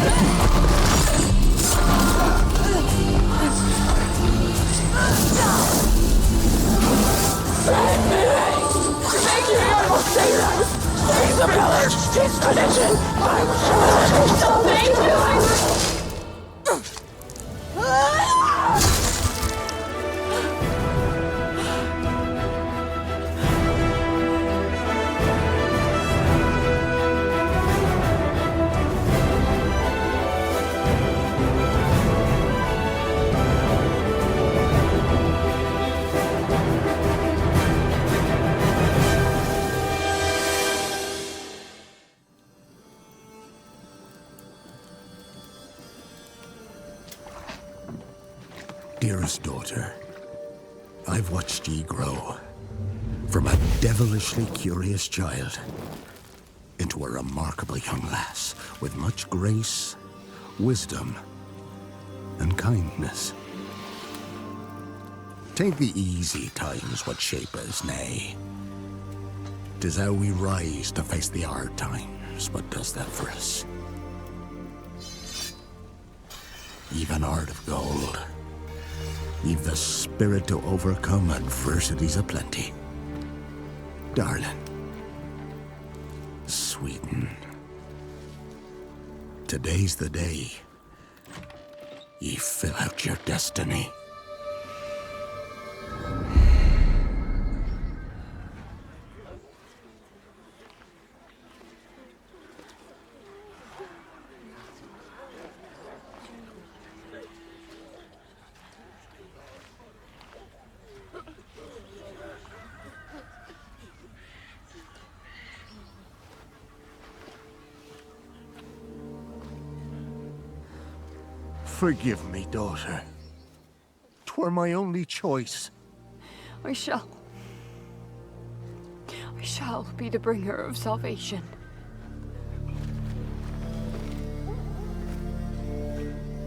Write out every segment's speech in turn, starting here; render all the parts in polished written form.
Thank you, animal sailors! Save the village! Teach tradition! I will thank you! Dearest daughter, I've watched ye grow from a devilishly curious child into a remarkable young lass with much grace, wisdom, and kindness. Tain't the easy times what shape us, nay. 'Tis how we rise to face the hard times what does that for us. Even heart of gold. You've the spirit to overcome adversities aplenty. Darling. Sweeten. Today's the day. Ye fill out your destiny. Forgive me, daughter. 'Twere my only choice. I shall be the bringer of salvation.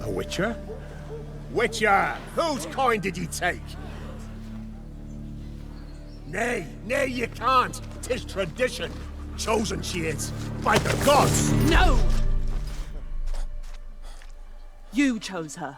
A witcher? Witcher! Whose coin did ye take? Nay, you can't. 'Tis tradition. Chosen she is, by the gods! No! You chose her.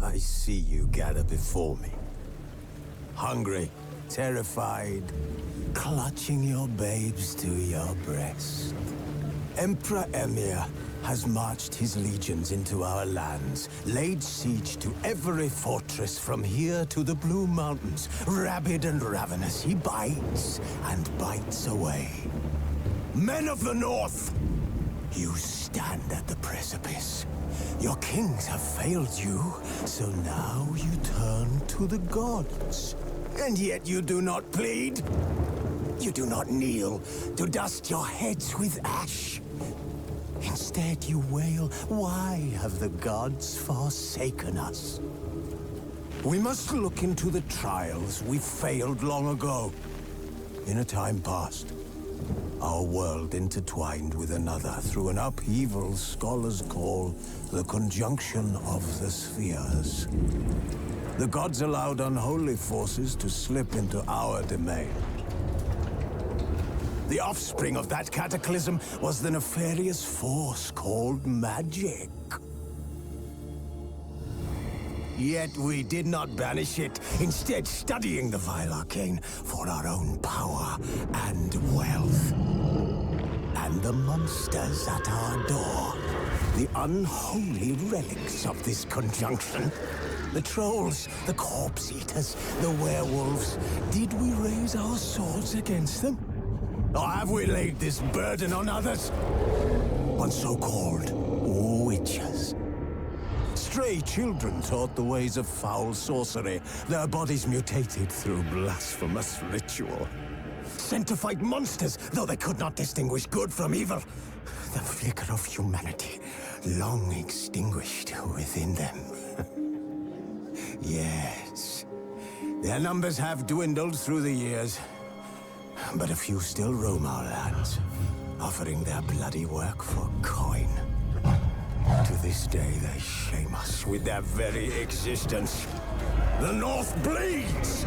I see you gather before me. Hungry, terrified, clutching your babes to your breast. Emperor Emir has marched his legions into our lands, laid siege to every fortress from here to the Blue Mountains. Rabid and ravenous, he bites and bites away. Men of the North, you stand at the precipice. Your kings have failed you, so now you turn to the gods. And yet you do not plead. You do not kneel to dust your heads with ash. Instead you wail, why have the gods forsaken us? We must look into the trials we failed long ago. In a time past, our world intertwined with another through an upheaval scholars call the conjunction of the spheres. The gods allowed unholy forces to slip into our domain. The offspring of that cataclysm was the nefarious force called magic. Yet we did not banish it, instead studying the vile arcane for our own power and wealth. And the monsters at our door, the unholy relics of this conjunction. The trolls, the corpse eaters, the werewolves. Did we raise our swords against them? Or have we laid this burden on others? On so-called witches. Stray children taught the ways of foul sorcery, their bodies mutated through blasphemous ritual. Sent to fight monsters, though they could not distinguish good from evil. The flicker of humanity, long extinguished within them. Yes, their numbers have dwindled through the years, but a few still roam our lands, offering their bloody work for coin. To this day, they shame us with their very existence. The North bleeds,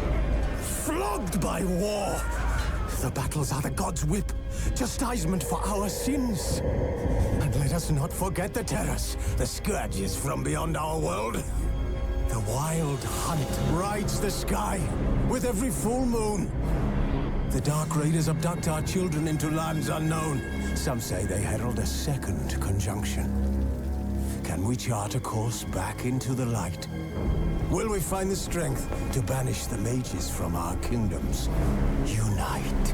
flogged by war. The battles are the gods' whip, chastisement for our sins. And let us not forget the terrors, the scourges from beyond our world. The wild hunt rides the sky with every full moon. The Dark Raiders abduct our children into lands unknown. Some say they herald a second conjunction. Can we chart a course back into the light? Will we find the strength to banish the mages from our kingdoms? Unite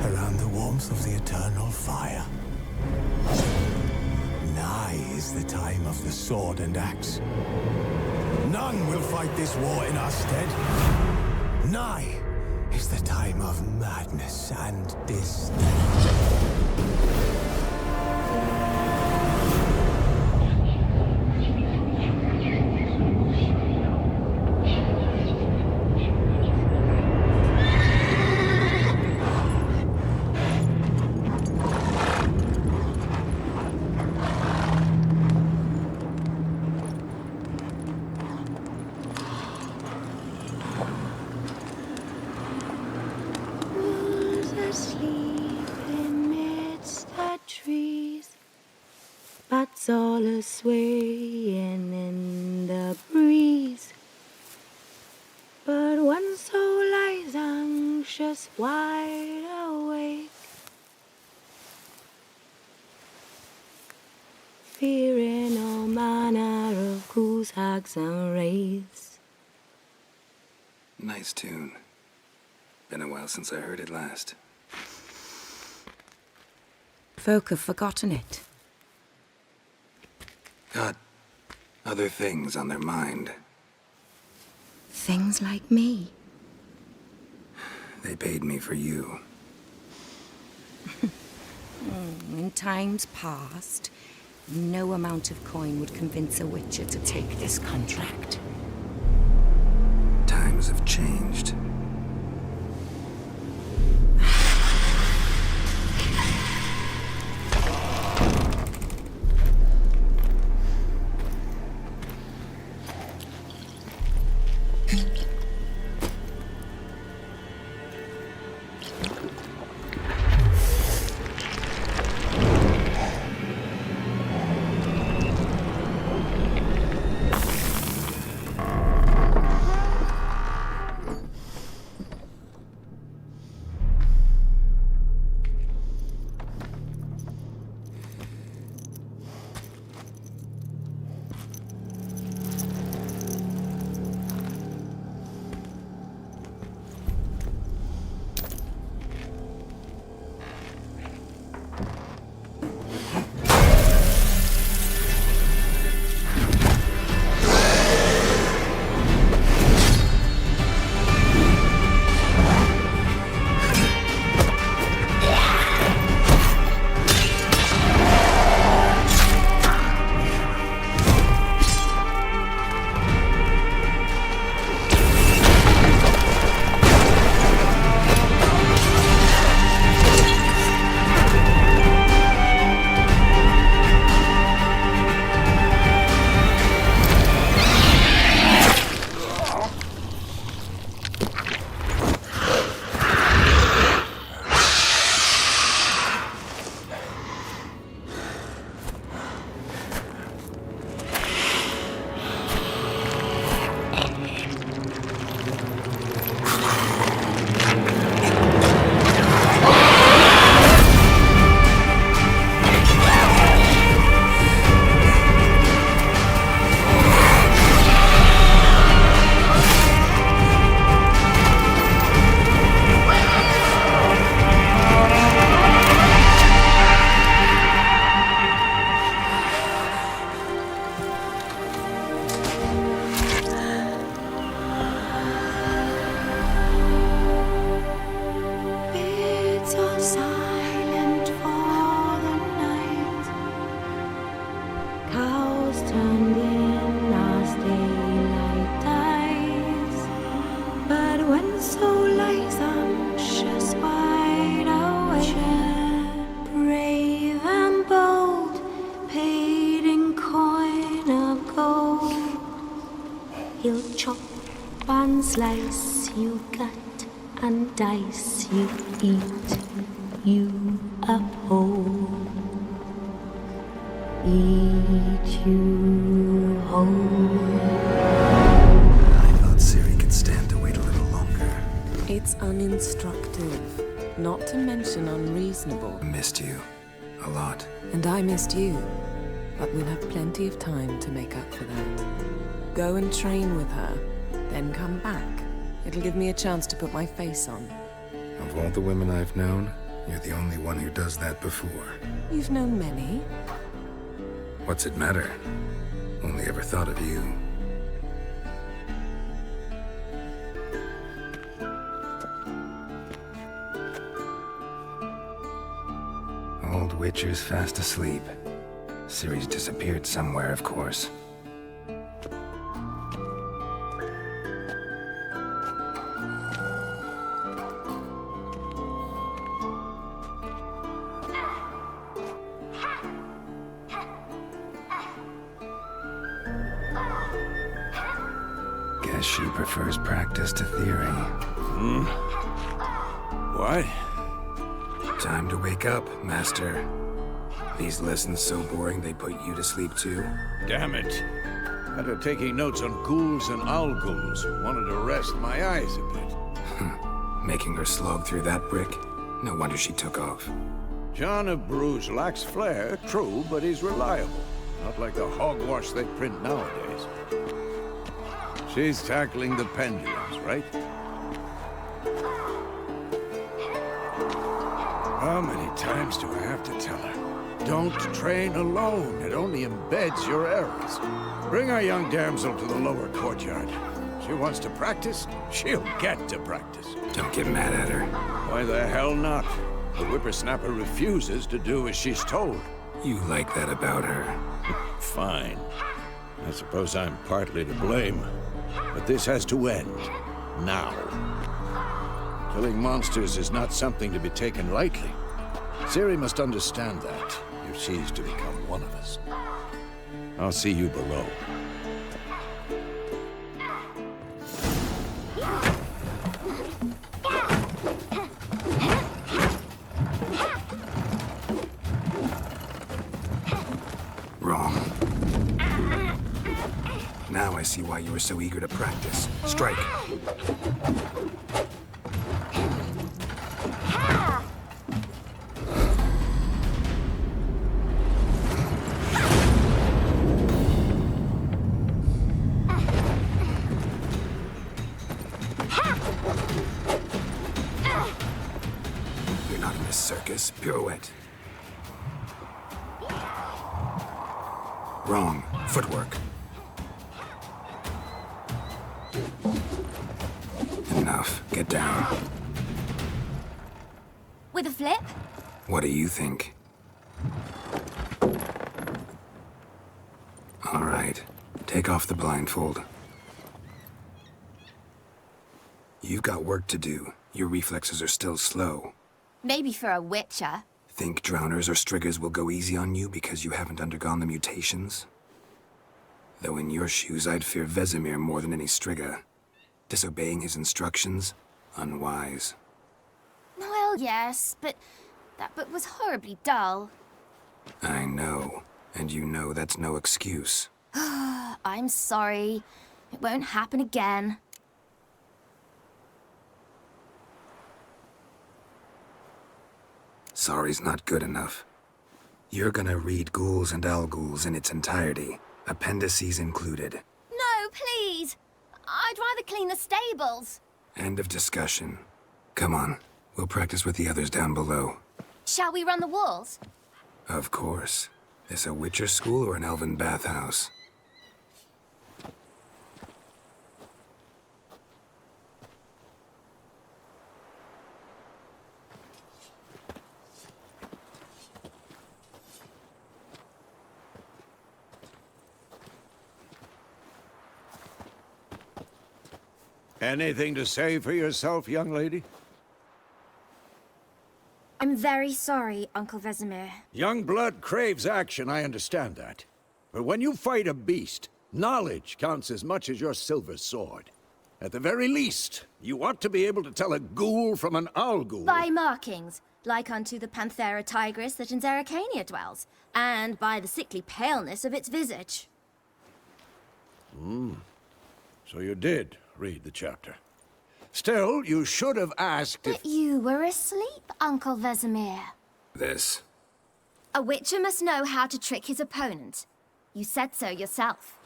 around the warmth of the eternal fire. Nigh is the time of the sword and axe. None will fight this war in our stead. Nigh is the time of madness and disdain. All a swaying in the breeze, but one soul lies anxious, wide awake, fearing all manner of ghouls, hags, and wraiths. Nice tune. Been a while since I heard it last. Folk have forgotten it. Got other things on their mind. Things like me. They paid me for you. In times past, no amount of coin would convince a witcher to take this contract. Times have changed. slice, you cut, and dice, you eat, you uphold. Eat you whole. I thought Ciri could stand to wait a little longer. It's uninstructive, not to mention unreasonable. I missed you. A lot. And I missed you. But we'll have plenty of time to make up for that. Go and train with her, then come back. It'll give me a chance to put my face on. Of all the women I've known, you're the only one who does that before. You've known many. What's it matter? Only ever thought of you. Old Witcher's fast asleep. Ciri's disappeared somewhere, of course. Guess she prefers practice to theory. What? Time to wake up, Master. These lessons so boring they put you to sleep too? Damn it. After taking notes on ghouls and owl-ghouls, wanted to rest my eyes a bit. Making her slog through that brick? No wonder she took off. John of Bruges lacks flair, true, but he's reliable. Not like the hogwash they print nowadays. She's tackling the pendulums, right? How many times do I have to tell her? Don't train alone. It only embeds your errors. Bring our young damsel to the lower courtyard. She wants to practice, she'll get to practice. Don't get mad at her. Why the hell not? The whippersnapper refuses to do as she's told. You like that about her. Fine. I suppose I'm partly to blame. But this has to end. Now. Killing monsters is not something to be taken lightly. Ciri must understand that, if she's to become one of us. I'll see you below. Wrong. Now I see why you were so eager to practice. Strike. You're not in this circus. Pirouette. Wrong. Footwork. Enough. Get down. With a flip? What do you think? All right. Take off the blindfold. You've got work to do. Your reflexes are still slow. Maybe for a witcher. Think drowners or striggers will go easy on you because you haven't undergone the mutations? Though in your shoes, I'd fear Vesemir more than any strigger. Disobeying his instructions? Unwise. Well, yes, but that book was horribly dull. I know. And you know that's no excuse. I'm sorry. It won't happen again. Sorry's not good enough. You're gonna read Ghouls and Owl-Ghouls in its entirety, appendices included. No, please! I'd rather clean the stables. End of discussion. Come on, we'll practice with the others down below. Shall we run the walls? Of course. This a Witcher school or an elven bathhouse? Anything to say for yourself, young lady? I'm very sorry, Uncle Vesemir. Young blood craves action, I understand that. But when you fight a beast, knowledge counts as much as your silver sword. At the very least, you ought to be able to tell a ghoul from an owl ghoul. By markings, like unto the Panthera tigris that in Zerrikania dwells, and by the sickly paleness of its visage. So you did read the chapter. Still, you should have asked if... But you were asleep, Uncle Vesemir. This. A witcher must know how to trick his opponent. You said so yourself.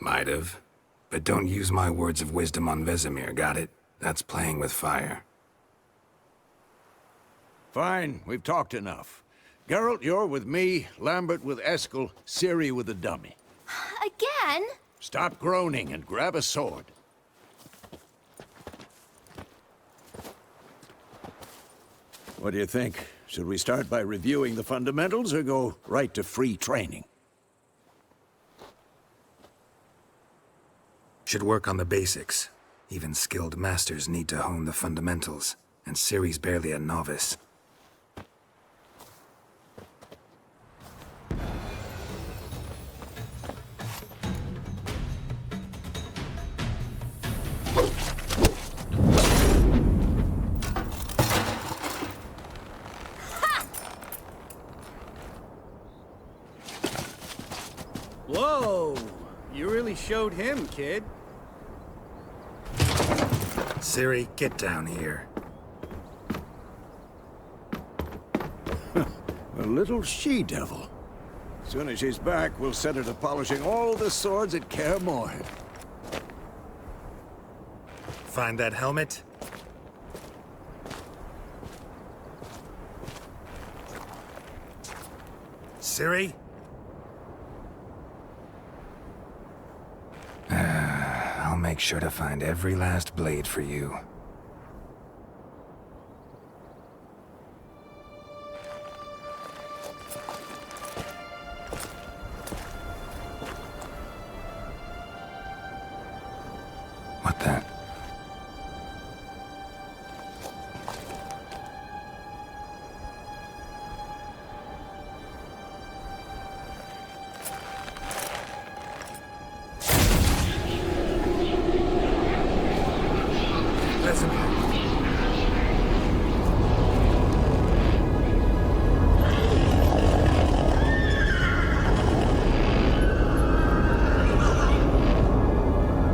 Might have. But don't use my words of wisdom on Vesemir, got it? That's playing with fire. Fine, we've talked enough. Geralt, you're with me, Lambert with Eskel, Ciri with the dummy. Again? Stop groaning and grab a sword. What do you think? Should we start by reviewing the fundamentals or go right to free training? Should work on the basics. Even skilled masters need to hone the fundamentals, and Ciri's barely a novice. Whoa! You really showed him, kid. Ciri, get down here. A little she-devil. As soon as she's back, we'll set her to polishing all the swords at Kaer Morhen. Find that helmet? Ciri? I'll make sure to find every last blade for you. What the?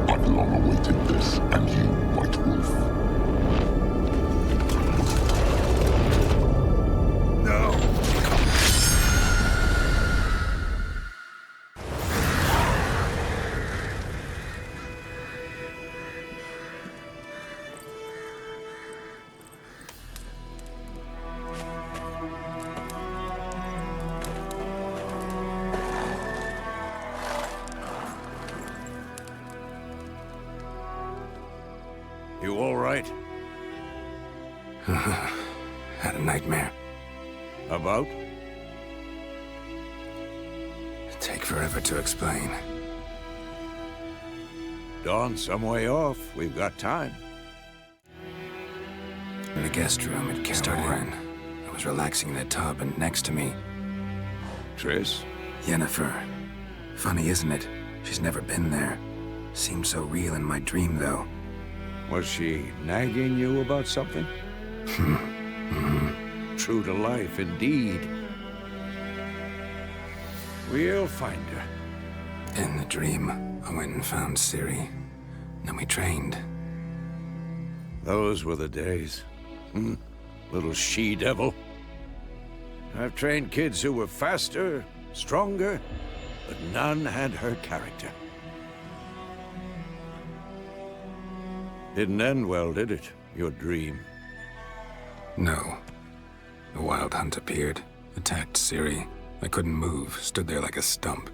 I've long awaited this, and you, White Wolf. No! You all right? Had a nightmare. About? Take forever to explain. Dawn's some way off. We've got time. In the guest room at Kaer Morhen. I was relaxing in a tub, and next to me, Triss? Yennefer. Funny, isn't it? She's never been there. Seemed so real in my dream, though. Was she nagging you about something? True to life, indeed. We'll find her. In the dream, I went and found Ciri. Then we trained. Those were the days. Little she-devil. I've trained kids who were faster, stronger, but none had her character. Didn't end well, did it? Your dream? No. The Wild Hunt appeared, attacked Ciri. I couldn't move, stood there like a stump.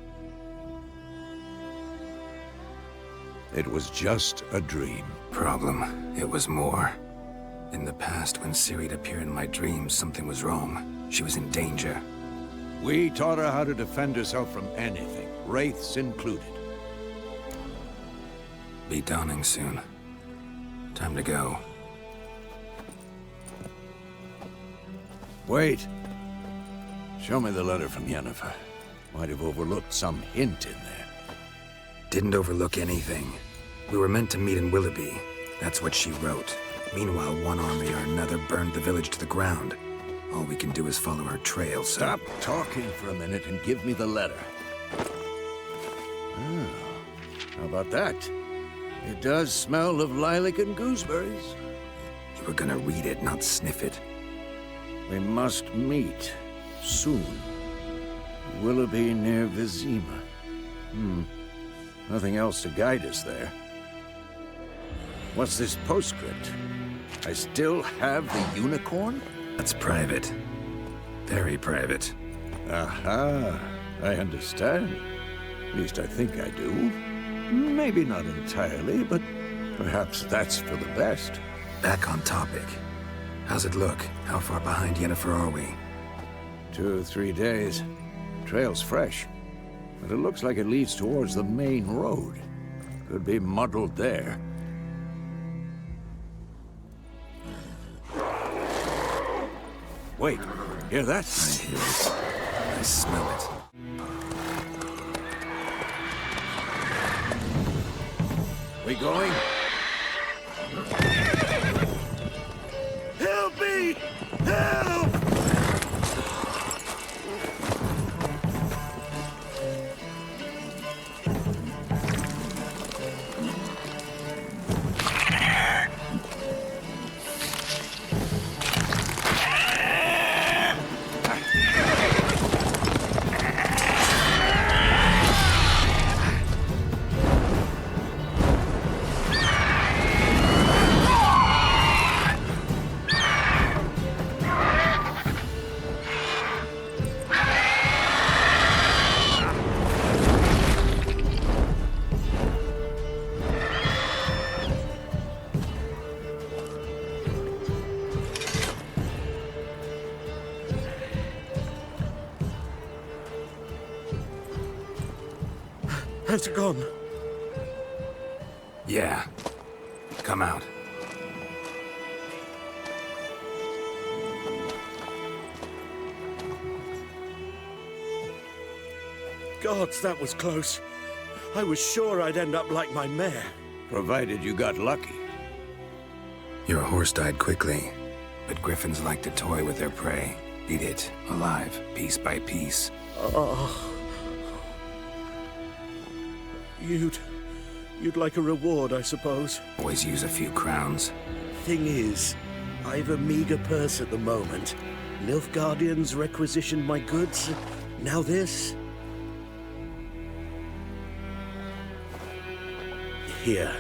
It was just a dream. Problem, it was more. In the past, when Ciri'd appear in my dreams, something was wrong. She was in danger. We taught her how to defend herself from anything, wraiths included. Be dawning soon. Time to go. Wait. Show me the letter from Yennefer. Might have overlooked some hint in there. Didn't overlook anything. We were meant to meet in Willoughby. That's what she wrote. Meanwhile, one army or another burned the village to the ground. All we can do is follow her trail, so... Stop talking for a minute and give me the letter. Oh, how about that? It does smell of lilac and gooseberries. You were gonna read it, not sniff it. We must meet. Soon. Willoughby near Vizima. Nothing else to guide us there. What's this postscript? I still have the unicorn? That's private. Very private. Aha. I understand. At least I think I do. Maybe not entirely, but perhaps that's for the best. Back on topic. How's it look? How far behind Yennefer are we? 2 or 3 days. Trail's fresh, but it looks like it leads towards the main road. Could be muddled there. Wait, hear that? I hear it. I smell it. We going? Help me! Help! Has it gone? Yeah. Come out. Gods, that was close. I was sure I'd end up like my mare. Provided you got lucky. Your horse died quickly, but griffins like to toy with their prey. Eat it, alive, piece by piece. Oh. You'd like a reward, I suppose. Always use a few crowns. Thing is, I've a meager purse at the moment. Nilfgaardians requisitioned my goods. Now this. Here.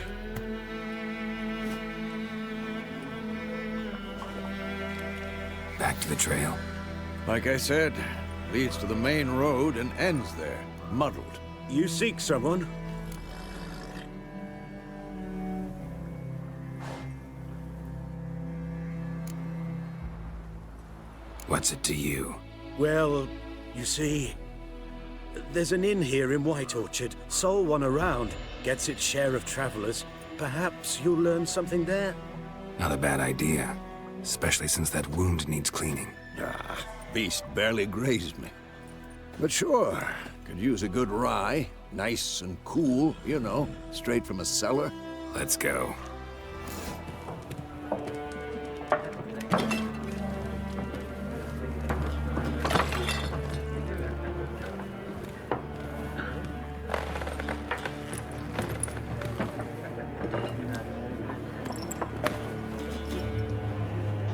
Back to the trail. Like I said, leads to the main road and ends there, muddled. You seek someone? What's it to you? Well, you see, there's an inn here in White Orchard. Sole one around. Gets its share of travelers. Perhaps you'll learn something there? Not a bad idea. Especially since that wound needs cleaning. Beast barely grazed me. But sure, could use a good rye. Nice and cool, you know, straight from a cellar. Let's go.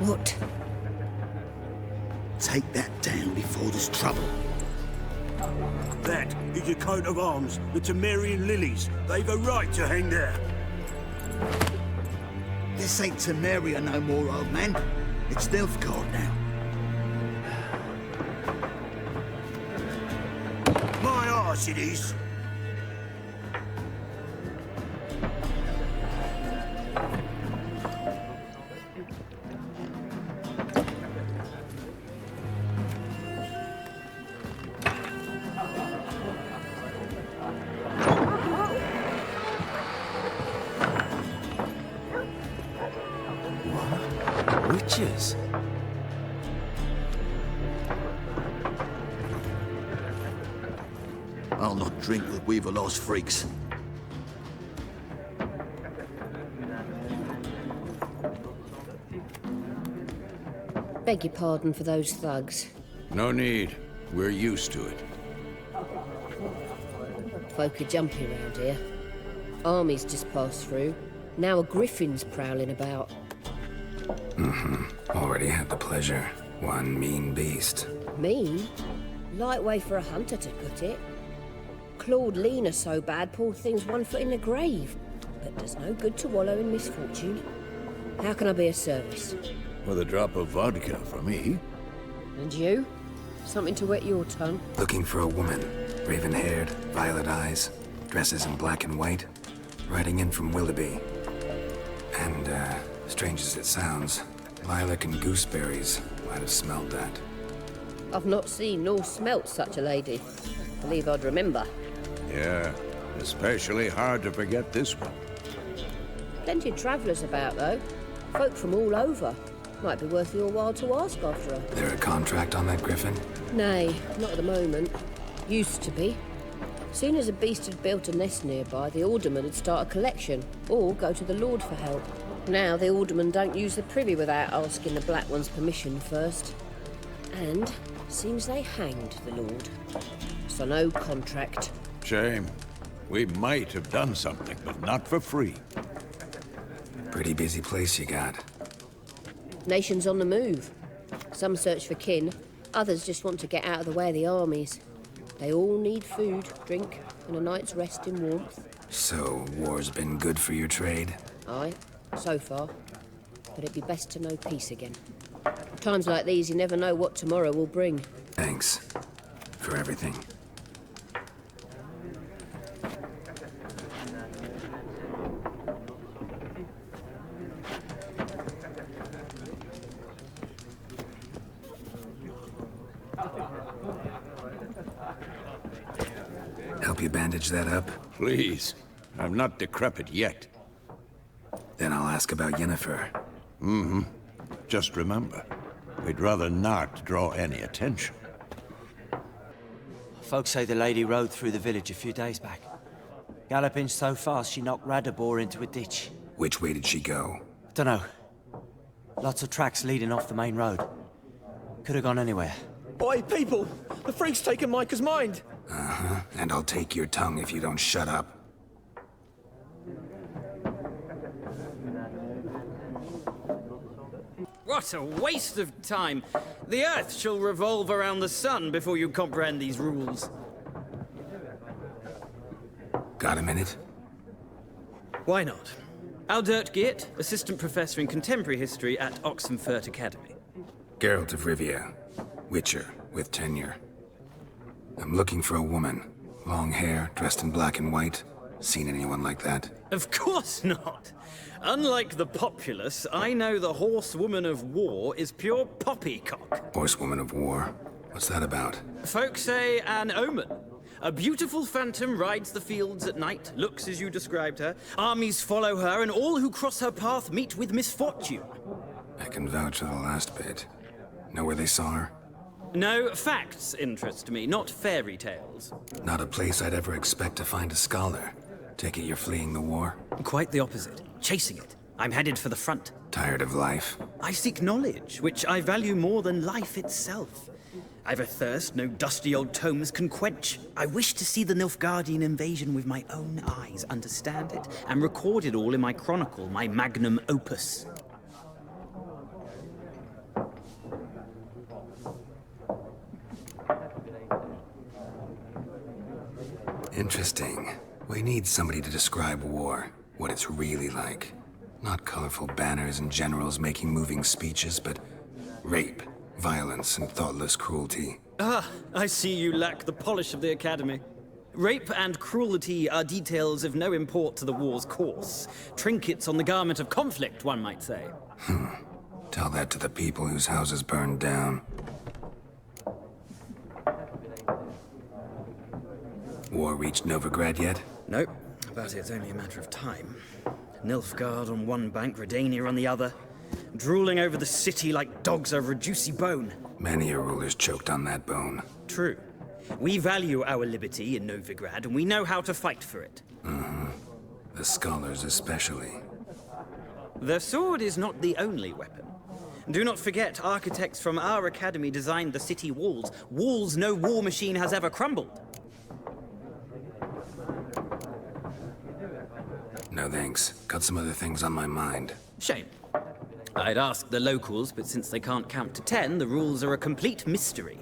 What? Take that down before there's trouble. That is a coat of arms, the Temerian lilies. They've a right to hang there. This ain't Temeria no more, old man. It's Nilfgaard now. My arse it is. Witches? I'll not drink with Weaver-lost freaks. Beg your pardon for those thugs. No need. We're used to it. Folk are jumpy around here. Armies just passed through. Now a griffin's prowling about. Already had the pleasure. One mean beast. Mean? Light way for a hunter to put it. Clawed Lena so bad, poor thing's 1 foot in the grave. But does no good to wallow in misfortune. How can I be of service? With a drop of vodka for me. And you? Something to wet your tongue? Looking for a woman. Raven-haired, violet eyes, dresses in black and white. Riding in from Willoughby. And, strange as it sounds, lilac and gooseberries might have smelled that. I've not seen nor smelt such a lady. Believe I'd remember. Yeah, especially hard to forget this one. Plenty of travellers about, though. Folk from all over. Might be worth your while to ask after her. There a contract on that griffin? Nay, not at the moment. Used to be. Soon as a beast had built a nest nearby, the alderman would start a collection, or go to the Lord for help. Now the alderman don't use the privy without asking the Black One's permission first. And seems they hanged the Lord. So no contract. Shame. We might have done something, but not for free. Pretty busy place you got. Nations on the move. Some search for kin, others just want to get out of the way of the armies. They all need food, drink, and a night's rest in warmth. So, war's been good for your trade? Aye, so far. But it'd be best to know peace again. Times like these, you never know what tomorrow will bring. Thanks. For everything. Help you bandage that up? Please. I'm not decrepit yet. Then I'll ask about Yennefer. Just remember, we'd rather not draw any attention. Folks say the lady rode through the village a few days back. Galloping so fast she knocked Radabor into a ditch. Which way did she go? Dunno. Lots of tracks leading off the main road. Could have gone anywhere. Oi, people! The freak's taken Micah's mind! And I'll take your tongue if you don't shut up. What a waste of time! The Earth shall revolve around the sun before you comprehend these rules. Got a minute? Why not? Aldert Geert, Assistant Professor in Contemporary History at Oxenfurt Academy. Geralt of Rivia. Witcher, with tenure. I'm looking for a woman. Long hair, dressed in black and white. Seen anyone like that? Of course not! Unlike the populace, I know the horsewoman of war is pure poppycock. Horsewoman of war? What's that about? Folk say an omen. A beautiful phantom rides the fields at night, looks as you described her. Armies follow her, and all who cross her path meet with misfortune. I can vouch for the last bit. Know where they saw her? No, facts interest me, not fairy tales. Not a place I'd ever expect to find a scholar. Take it you're fleeing the war? Quite the opposite. Chasing it. I'm headed for the front. Tired of life? I seek knowledge, which I value more than life itself. I've a thirst no dusty old tomes can quench. I wish to see the Nilfgaardian invasion with my own eyes, understand it, and record it all in my chronicle, my magnum opus. Interesting. We need somebody to describe war, what it's really like. Not colorful banners and generals making moving speeches, but rape, violence, and thoughtless cruelty. Ah, I see you lack the polish of the Academy. Rape and cruelty are details of no import to the war's course. Trinkets on the garment of conflict, one might say. Tell that to the people whose houses burned down. War reached Novigrad yet? Nope, but it's only a matter of time. Nilfgaard on one bank, Redania on the other. Drooling over the city like dogs over a juicy bone. Many a ruler's choked on that bone. True. We value our liberty in Novigrad, and we know how to fight for it. The scholars especially. The sword is not the only weapon. Do not forget, architects from our academy designed the city walls. Walls no war machine has ever crumbled. No thanks. Got some other things on my mind. Shame. I'd ask the locals, but since they can't count to 10, the rules are a complete mystery.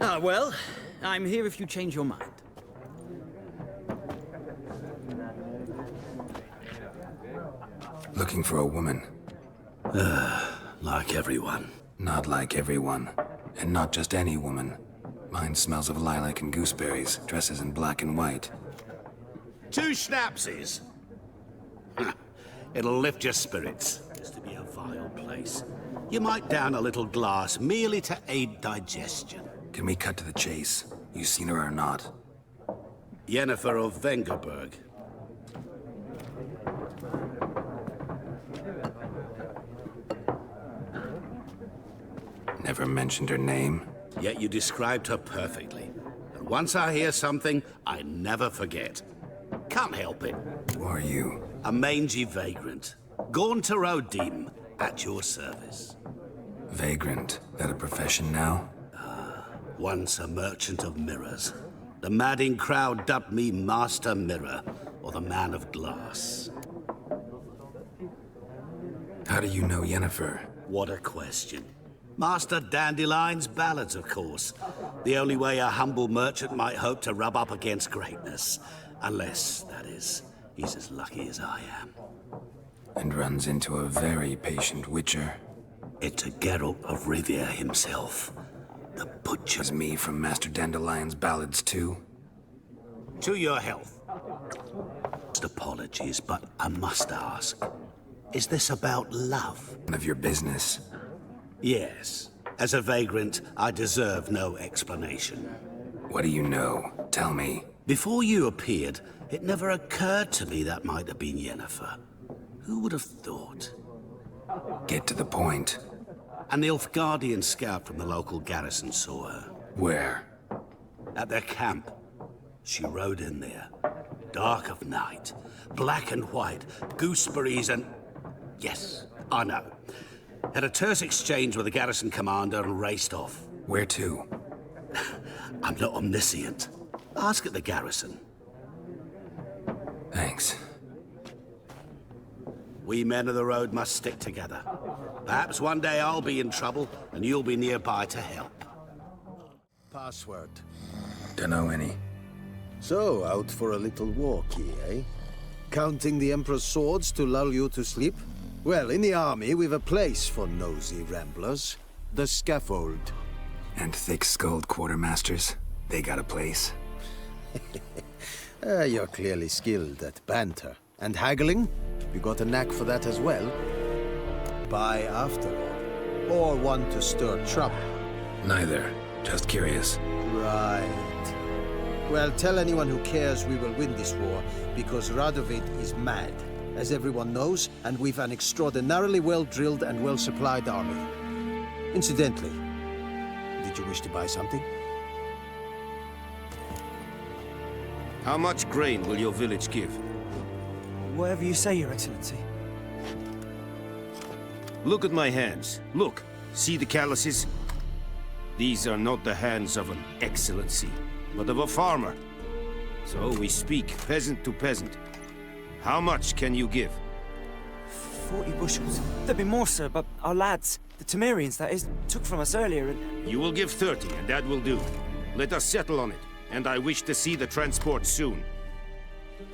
Ah, well, I'm here if you change your mind. Looking for a woman. Like everyone. Not like everyone. And not just any woman. Mine smells of lilac and gooseberries, dresses in black and white. 2 schnapsies. It'll lift your spirits. This to be a vile place. You might down a little glass merely to aid digestion. Can we cut to the chase? You seen her or not? Yennefer of Vengerberg. Never mentioned her name. Yet you described her perfectly. And once I hear something, I never forget. Can't help it. Who are you? A mangy vagrant. Gaunter Odim, at your service. Vagrant? That a profession now? Once a merchant of mirrors. The madding crowd dubbed me Master Mirror, or the Man of Glass. How do you know Yennefer? What a question. Master Dandelion's ballads, of course. The only way a humble merchant might hope to rub up against greatness. Unless, that is, he's as lucky as I am. And runs into a very patient witcher. It's a Geralt of Rivia himself. The butcher's me from Master Dandelion's ballads, too. To your health. Apologies, but I must ask. Is this about love? None of your business. Yes. As a vagrant, I deserve no explanation. What do you know? Tell me. Before you appeared, it never occurred to me that might have been Yennefer. Who would have thought? Get to the point. An Nilfgaardian scout from the local garrison saw her. Where? At their camp. She rode in there. Dark of night. Black and white. Gooseberries and... Yes, I know. Had a terse exchange with the garrison commander and raced off. Where to? I'm not omniscient. Ask at the garrison. Thanks. We men of the road must stick together. Perhaps one day I'll be in trouble, and you'll be nearby to help. Password. Dunno any. So, out for a little walkie, eh? Counting the Emperor's swords to lull you to sleep? Well, in the army, we've a place for nosy ramblers. The scaffold. And thick-skulled quartermasters? They got a place? You're clearly skilled at banter. And haggling? You got a knack for that as well? Buy after all? Or want to stir trouble? Neither. Just curious. Right. Well, tell anyone who cares we will win this war, because Radovid is mad, as everyone knows, and we've an extraordinarily well-drilled and well-supplied army. Incidentally, did you wish to buy something? How much grain will your village give? Whatever you say, Your Excellency. Look at my hands. Look. See the calluses? These are not the hands of an excellency, but of a farmer. So we speak peasant to peasant. How much can you give? 40 bushels. There'd be more, sir, but our lads, the Temerians, that is, took from us earlier and... You will give 30, and that will do. Let us settle on it, and I wish to see the transport soon.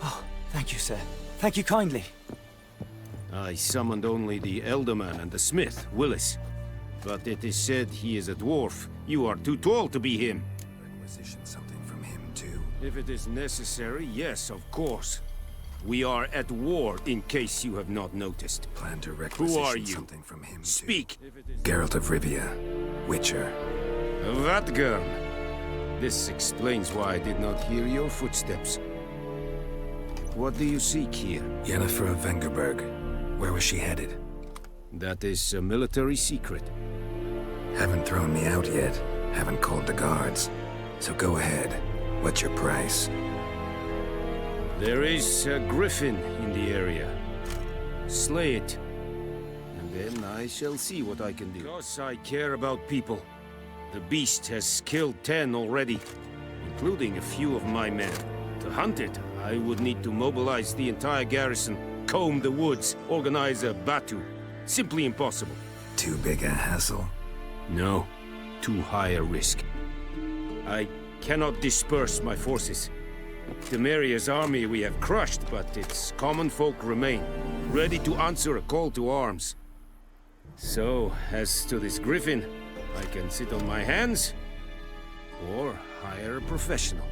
Oh, thank you, sir. Thank you kindly. I summoned only the Elderman and the smith, Willis. But it is said he is a dwarf. You are too tall to be him. Requisition something from him, too. If it is necessary, yes, of course. We are at war, in case you have not noticed. Plan to Who requisition are you? something from him, Speak! Geralt of Rivia, Witcher. Vatgern. This explains why I did not hear your footsteps. What do you seek here? Yennefer of Vengerberg. Where was she headed? That is a military secret. Haven't thrown me out yet. Haven't called the guards. So go ahead. What's your price? There is a griffin in the area. Slay it, and and then I shall see what I can do. Because I care about people. The beast has killed 10 already, including a few of my men. To hunt it, I would need to mobilize the entire garrison, comb the woods, organize a batu. Simply impossible. Too big a hassle? No, too high a risk. I cannot disperse my forces. Temeria's army we have crushed, but its common folk remain, ready to answer a call to arms. So, as to this griffin, I can sit on my hands, or hire a professional.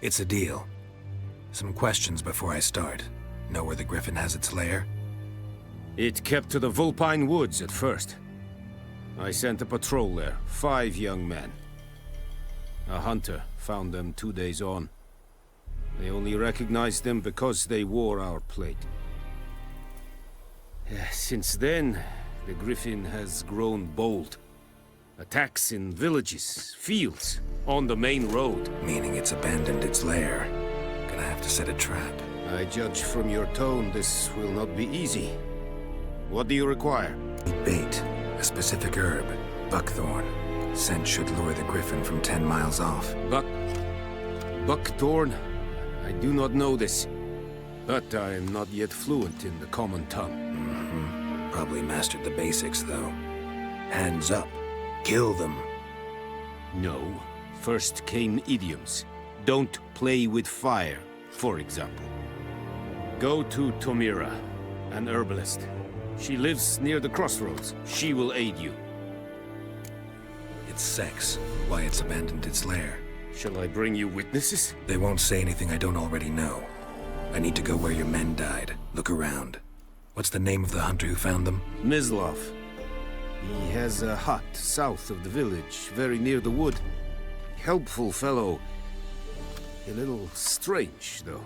It's a deal. Some questions before I start. Know where the griffin has its lair? It kept to the Vulpine Woods at first. I sent a patrol there, 5 young men. A hunter found them 2 days on. They only recognized them because they wore our plate. Since then, the griffin has grown bold. Attacks in villages, fields, on the main road. Meaning it's abandoned its lair. Gonna have to set a trap. I judge from your tone this will not be easy. What do you require? Need bait. A specific herb. Buckthorn. Scent should lure the griffin from 10 miles off. Buckthorn? I do not know this. But I am not yet fluent in the common tongue. Probably mastered the basics, though. Hands up. Kill them. No. First came idioms. Don't play with fire, for example. Go to Tomira, an herbalist. She lives near the crossroads. She will aid you. It's sex. Why it's abandoned its lair. Shall I bring you witnesses? They won't say anything I don't already know. I need to go where your men died. Look around. What's the name of the hunter who found them? Mislov. He has a hut south of the village, very near the wood. Helpful fellow. A little strange, though.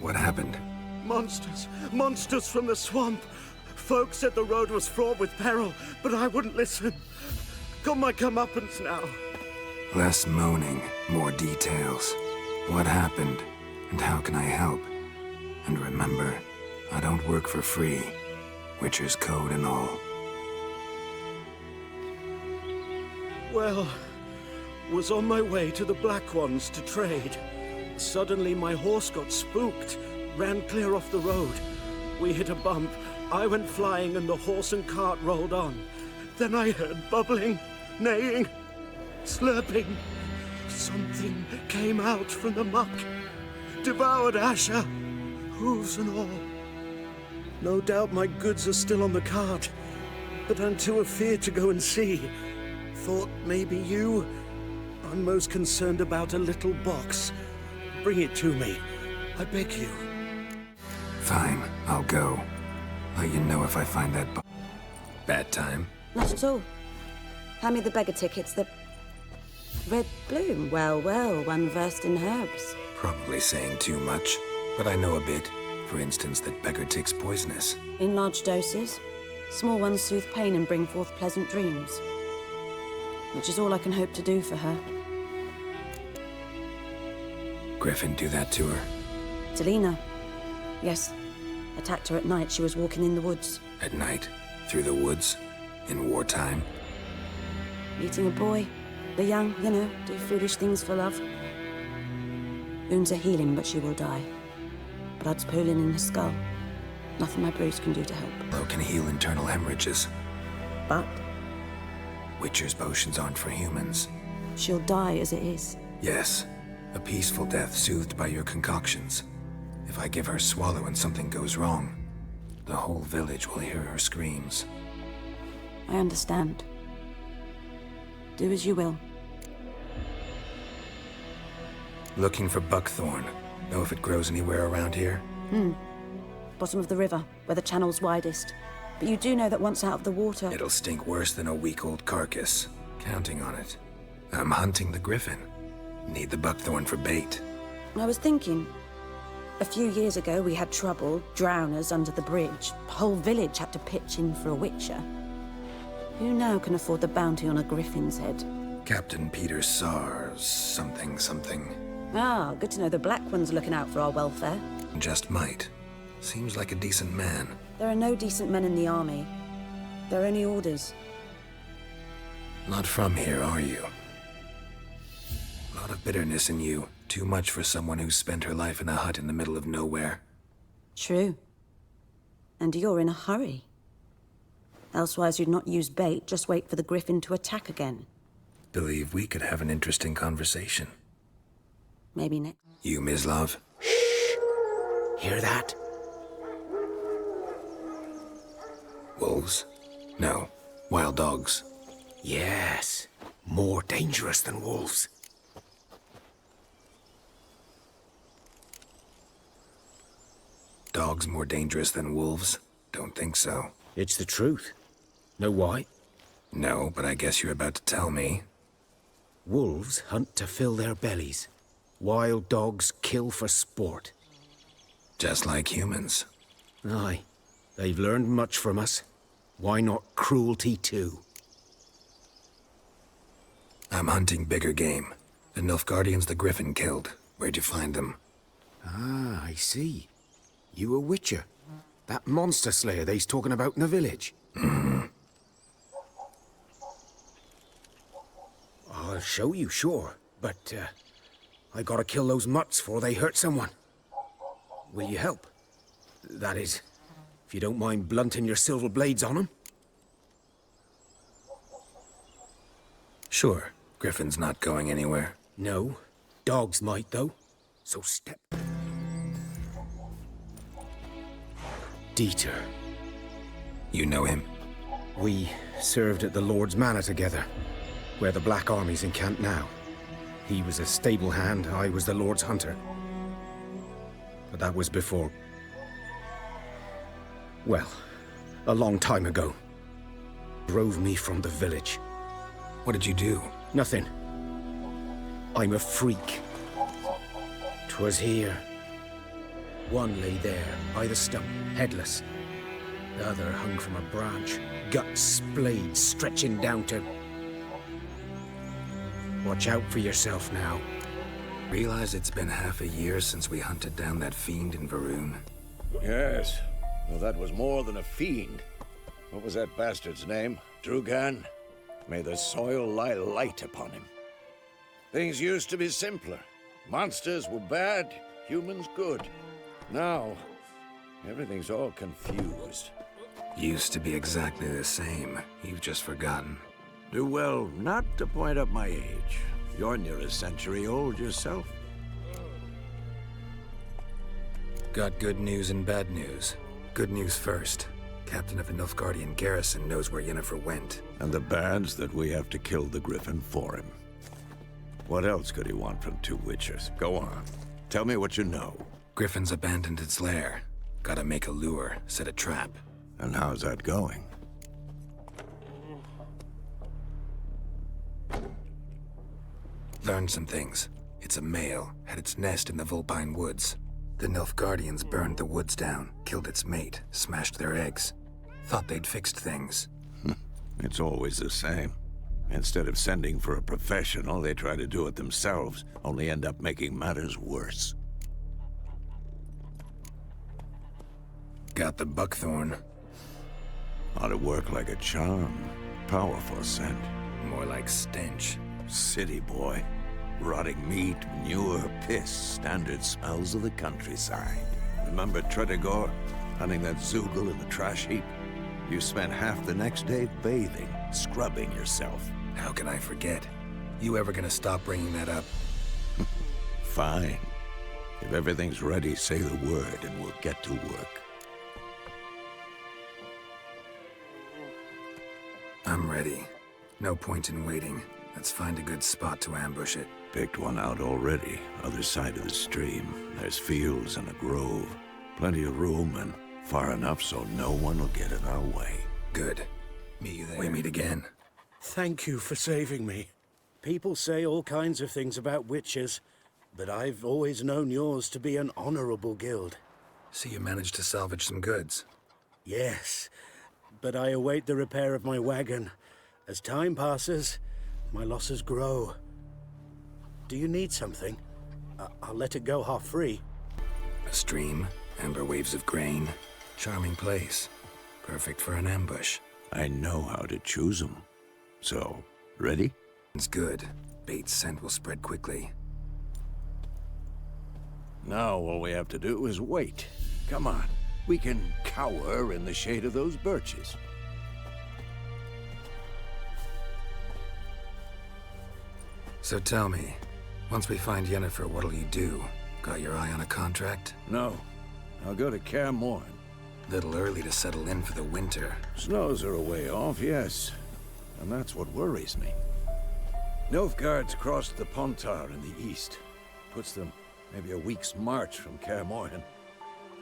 What happened? Monsters! Monsters from the swamp! Folk said the road was fraught with peril, but I wouldn't listen. Got my comeuppance now. Less moaning, more details. What happened, and how can I help? And remember, I don't work for free. Witcher's code and all. Well, was on my way to the Black Ones to trade. Suddenly my horse got spooked, ran clear off the road. We hit a bump, I went flying and the horse and cart rolled on. Then I heard bubbling, neighing, slurping. Something came out from the muck, devoured Asher, hooves and all. No doubt my goods are still on the cart, but I'm too afeard to go and see. Thought maybe you. I'm most concerned about a little box. Bring it to me, I beg you. Fine, I'll go. Let you know if I find that box. Bad time? Not at all. Hand me the beggar tickets, the red bloom. Well, well, one versed in herbs. Probably saying too much, but I know a bit. For instance, that beggar tick's poisonous. In large doses. Small ones soothe pain and bring forth pleasant dreams. Which is all I can hope to do for her. Griffin do that to her? Delina. Yes. Attacked her at night. She was walking in the woods. At night? Through the woods? In wartime? Meeting a boy. The young, you know, do foolish things for love. Wounds are healing, but she will die. Blood's pooling in her skull. Nothing my bruise can do to help. Blow can heal internal hemorrhages. But? Witcher's potions aren't for humans. She'll die as it is. Yes. A peaceful death soothed by your concoctions. If I give her swallow and something goes wrong, the whole village will hear her screams. I understand. Do as you will. Looking for buckthorn. Know if it grows anywhere around here? Bottom of the river, where the channel's widest. But you do know that once out of the water... It'll stink worse than a week-old carcass. Counting on it. I'm hunting the griffin. Need the buckthorn for bait. I was thinking... A few years ago, we had trouble, drowners under the bridge. The whole village had to pitch in for a witcher. Who now can afford the bounty on a griffin's head? Captain Peter Sars, something. Ah, good to know the Black One's looking out for our welfare. Just might. Seems like a decent man. There are no decent men in the army. They're only orders. Not from here, are you? A lot of bitterness in you. Too much for someone who's spent her life in a hut in the middle of nowhere. True. And you're in a hurry. Elsewise you'd not use bait, just wait for the griffin to attack again. Believe we could have an interesting conversation. Maybe next. You, Mislav? Hear that? Wolves? No. Wild dogs. Yes. More dangerous than wolves. Dogs more dangerous than wolves? Don't think so. It's the truth. Know why? No, but I guess you're about to tell me. Wolves hunt to fill their bellies. Wild dogs kill for sport. Just like humans. Aye. They've learned much from us. Why not cruelty too? I'm hunting bigger game. The Nilfgaardians the Griffin killed. Where'd you find them? Ah, I see. You a witcher. That monster slayer they's talking about in the village. I'll show you, sure. But, I gotta kill those mutts before they hurt someone. Will you help? That is, if you don't mind blunting your silver blades on them. Sure. Griffin's not going anywhere. No. Dogs might, though. So step. Dieter. You know him? We served at the Lord's Manor together, where the Black Army's encamped now. He was a stable hand, I was the Lord's hunter. But that was before... well, a long time ago. Drove me from the village. What did you do? Nothing. I'm a freak. 'Twas here. One lay there, by the stump, headless. The other hung from a branch, guts splayed, stretching down to... Watch out for yourself now. Realize it's been half a year since we hunted down that fiend in Varun. Yes. Well, that was more than a fiend. What was that bastard's name? Drugan? May the soil lie light upon him. Things used to be simpler. Monsters were bad, humans good. Now, everything's all confused. Used to be exactly the same. You've just forgotten. Do well not to point up my age. You're near a century old yourself. Got good news and bad news. Good news first. Captain of the Nilfgaardian garrison knows where Yennefer went. And the bad's that we have to kill the Griffin for him. What else could he want from two witchers? Go on. Tell me what you know. Griffin's abandoned its lair. Gotta make a lure, set a trap. And how's that going? Learned some things. It's a male, had its nest in the Vulpine Woods. The Nilfgaardians burned the woods down, killed its mate, smashed their eggs. Thought they'd fixed things. It's always the same. Instead of sending for a professional, they try to do it themselves, only end up making matters worse. Got the buckthorn. Ought to work like a charm. Powerful scent. More like stench. City boy. Rotting meat, manure, piss, standard smells of the countryside. Remember Tretogor? Hunting that Zoogle in the trash heap? You spent half the next day bathing, scrubbing yourself. How can I forget? You ever gonna stop bringing that up? Fine. If everything's ready, say the word and we'll get to work. I'm ready. No point in waiting. Let's find a good spot to ambush it. Picked one out already, other side of the stream. There's fields and a grove. Plenty of room and far enough so no one will get in our way. Good. Meet you there. We meet again. Thank you for saving me. People say all kinds of things about witches, but I've always known yours to be an honorable guild. So you managed to salvage some goods? Yes, but I await the repair of my wagon. As time passes, my losses grow. Do you need something? I'll let it go half free. A stream? Amber waves of grain. Charming place. Perfect for an ambush. I know how to choose them. So, ready? It's good. Bait's scent will spread quickly. Now all we have to do is wait. Come on. We can cower in the shade of those birches. So tell me, once we find Yennefer, what'll you do? Got your eye on a contract? No. I'll go to Kaer Morhen. Little early to settle in for the winter. Snows are a way off, yes. And that's what worries me. Nilfgaard's crossed the Pontar in the east. Puts them maybe a week's march from Kaer Morhen.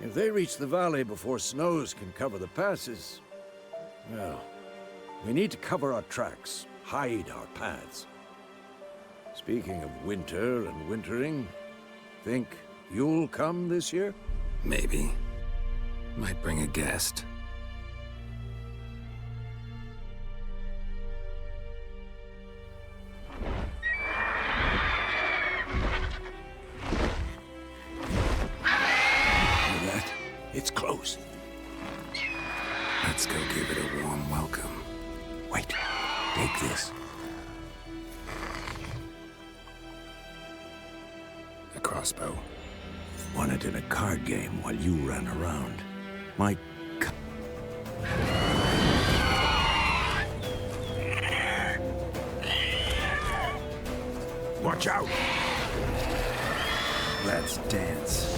If they reach the valley before snows can cover the passes, well, we need to cover our tracks, hide our paths. Speaking of winter and wintering, think you'll come this year? Maybe. Might bring a guest. It's close. Let's go give it a warm welcome. Wait, take this. A crossbow. Won it in a card game while you ran around. My... Watch out! Let's dance.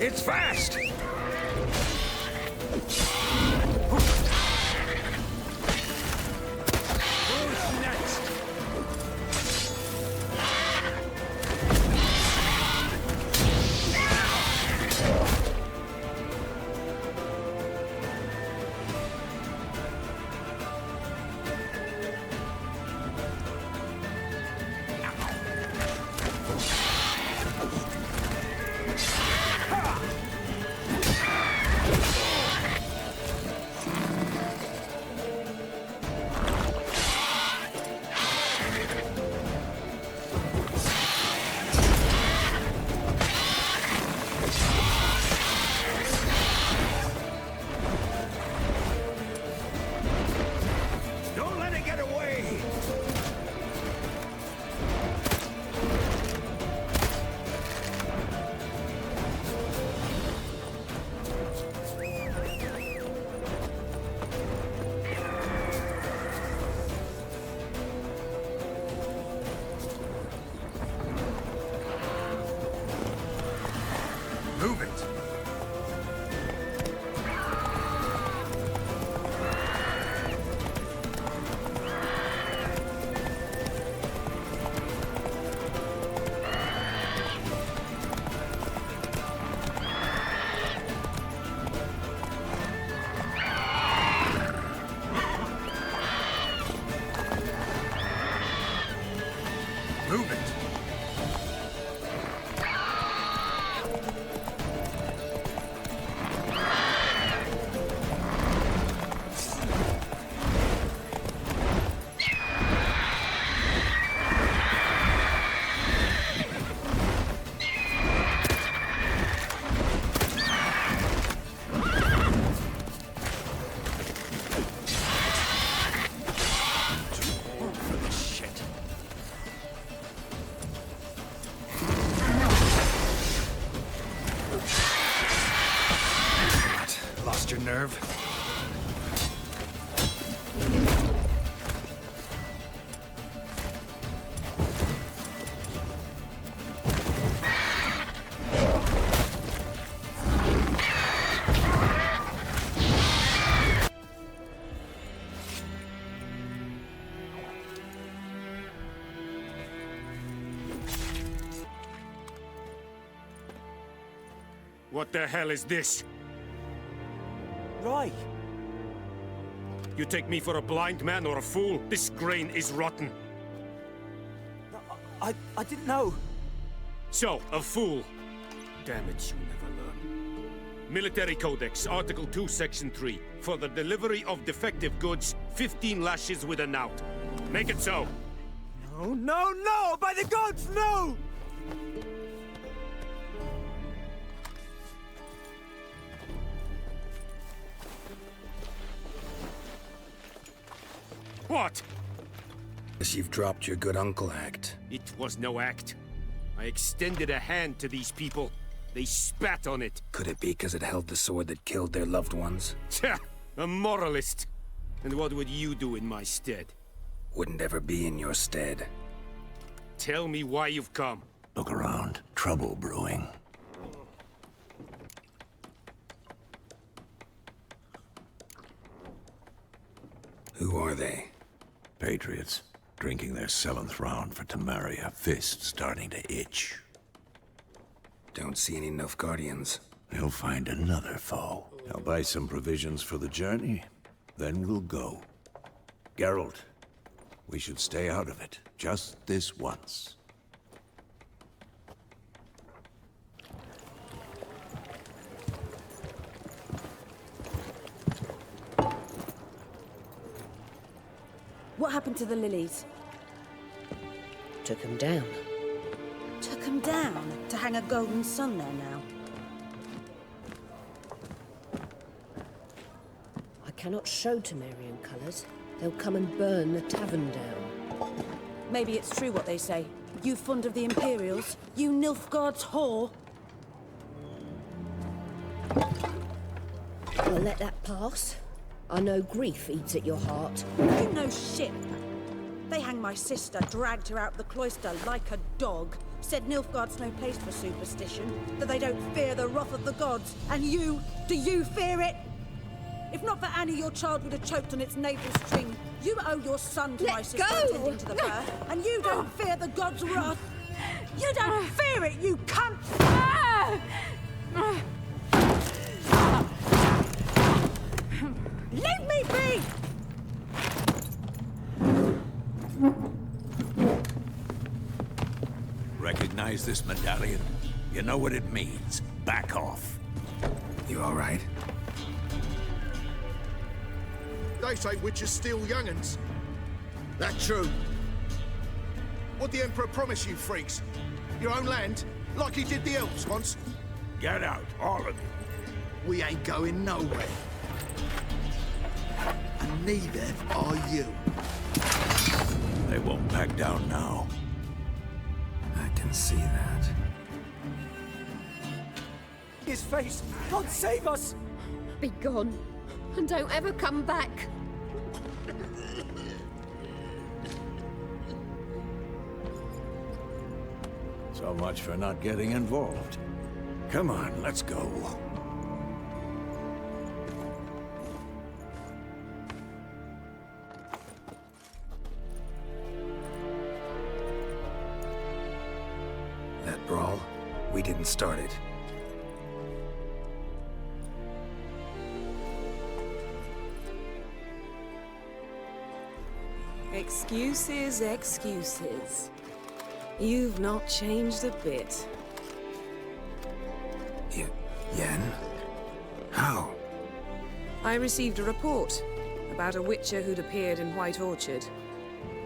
It's fast! Who's next? nerve. What the hell is this? Right. You take me for a blind man or a fool? This grain is rotten. I didn't know. So, a fool. Damn it, you never learn. Military Codex, Article 2, Section 3. For the delivery of defective goods, 15 lashes with a knout. Make it so. No, no, no! By the gods, no! What? Guess you've dropped your good uncle act. It was no act. I extended a hand to these people. They spat on it. Could it be because it held the sword that killed their loved ones? Tja, a moralist. And what would you do in my stead? Wouldn't ever be in your stead. Tell me why you've come. Look around. Trouble brewing. Who are they? Patriots. Drinking their 7th round for Temeria. Fist starting to itch. Don't see any Nilfgaardians. He'll find another foe. I'll buy some provisions for the journey. Then we'll go. Geralt, we should stay out of it. Just this once. What happened to the lilies? Took them down. Took them down? To hang a golden sun there now? I cannot show Temerian colours. They'll come and burn the tavern down. Maybe it's true what they say. You fond of the Imperials? You Nilfgaard's whore? I'll let that pass. I know grief eats at your heart. You know shit. They hanged my sister, dragged her out the cloister like a dog. Said Nilfgaard's no place for superstition, that they don't fear the wrath of the gods. And you, do you fear it? If not for Annie, your child would have choked on its navel string. You owe your son to my sister attending to the birth, and you don't fear the gods' wrath. You don't fear it, you cunt! Leave me be! Recognize this medallion? You know what it means. Back off. You all right? They say witches steal young'uns. That true? What'd the Emperor promise you freaks? Your own land? Like he did the elves once? Get out, all of you. We ain't going nowhere. And neither are you. They won't back down now. I can see that. His face! God save us! Be gone, and don't ever come back. So much for not getting involved. Come on, let's go. That brawl, we didn't start it. Excuses, excuses. You've not changed a bit. Yen? How? I received a report about a witcher who'd appeared in White Orchard.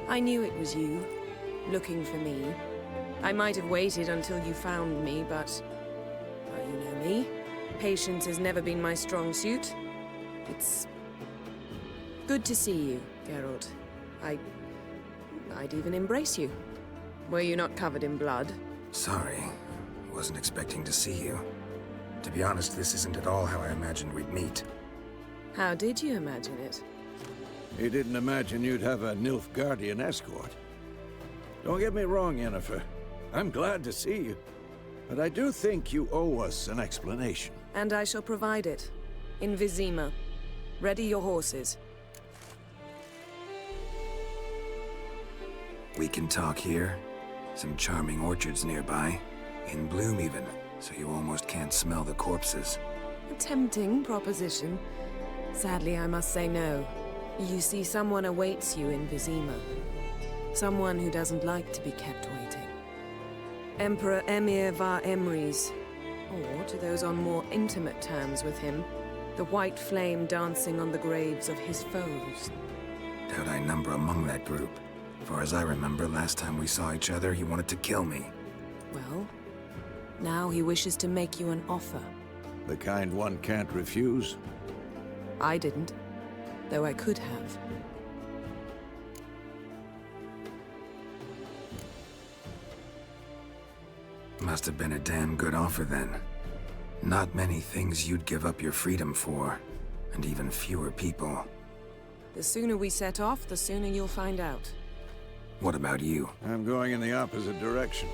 I knew it was you, looking for me. I might have waited until you found me, but... well, you know me. Patience has never been my strong suit. It's... good to see you, Geralt. I'd even embrace you. Were you not covered in blood? Sorry. Wasn't expecting to see you. To be honest, this isn't at all how I imagined we'd meet. How did you imagine it? He didn't imagine you'd have a Nilfgaardian escort. Don't get me wrong, Yennefer. I'm glad to see you. But I do think you owe us an explanation. And I shall provide it. In Vizima. Ready your horses. We can talk here. Some charming orchards nearby. In bloom even, so you almost can't smell the corpses. A tempting proposition. Sadly, I must say no. You see, someone awaits you in Vizima. Someone who doesn't like to be kept waiting. Emperor Emir var Emrys. Or, to those on more intimate terms with him, the white flame dancing on the graves of his foes. Doubt I number among that group. For as I remember, last time we saw each other, he wanted to kill me. Well, now he wishes to make you an offer. The kind one can't refuse? I didn't, though I could have. Must have been a damn good offer then. Not many things you'd give up your freedom for, and even fewer people. The sooner we set off, the sooner you'll find out. What about you? I'm going in the opposite direction.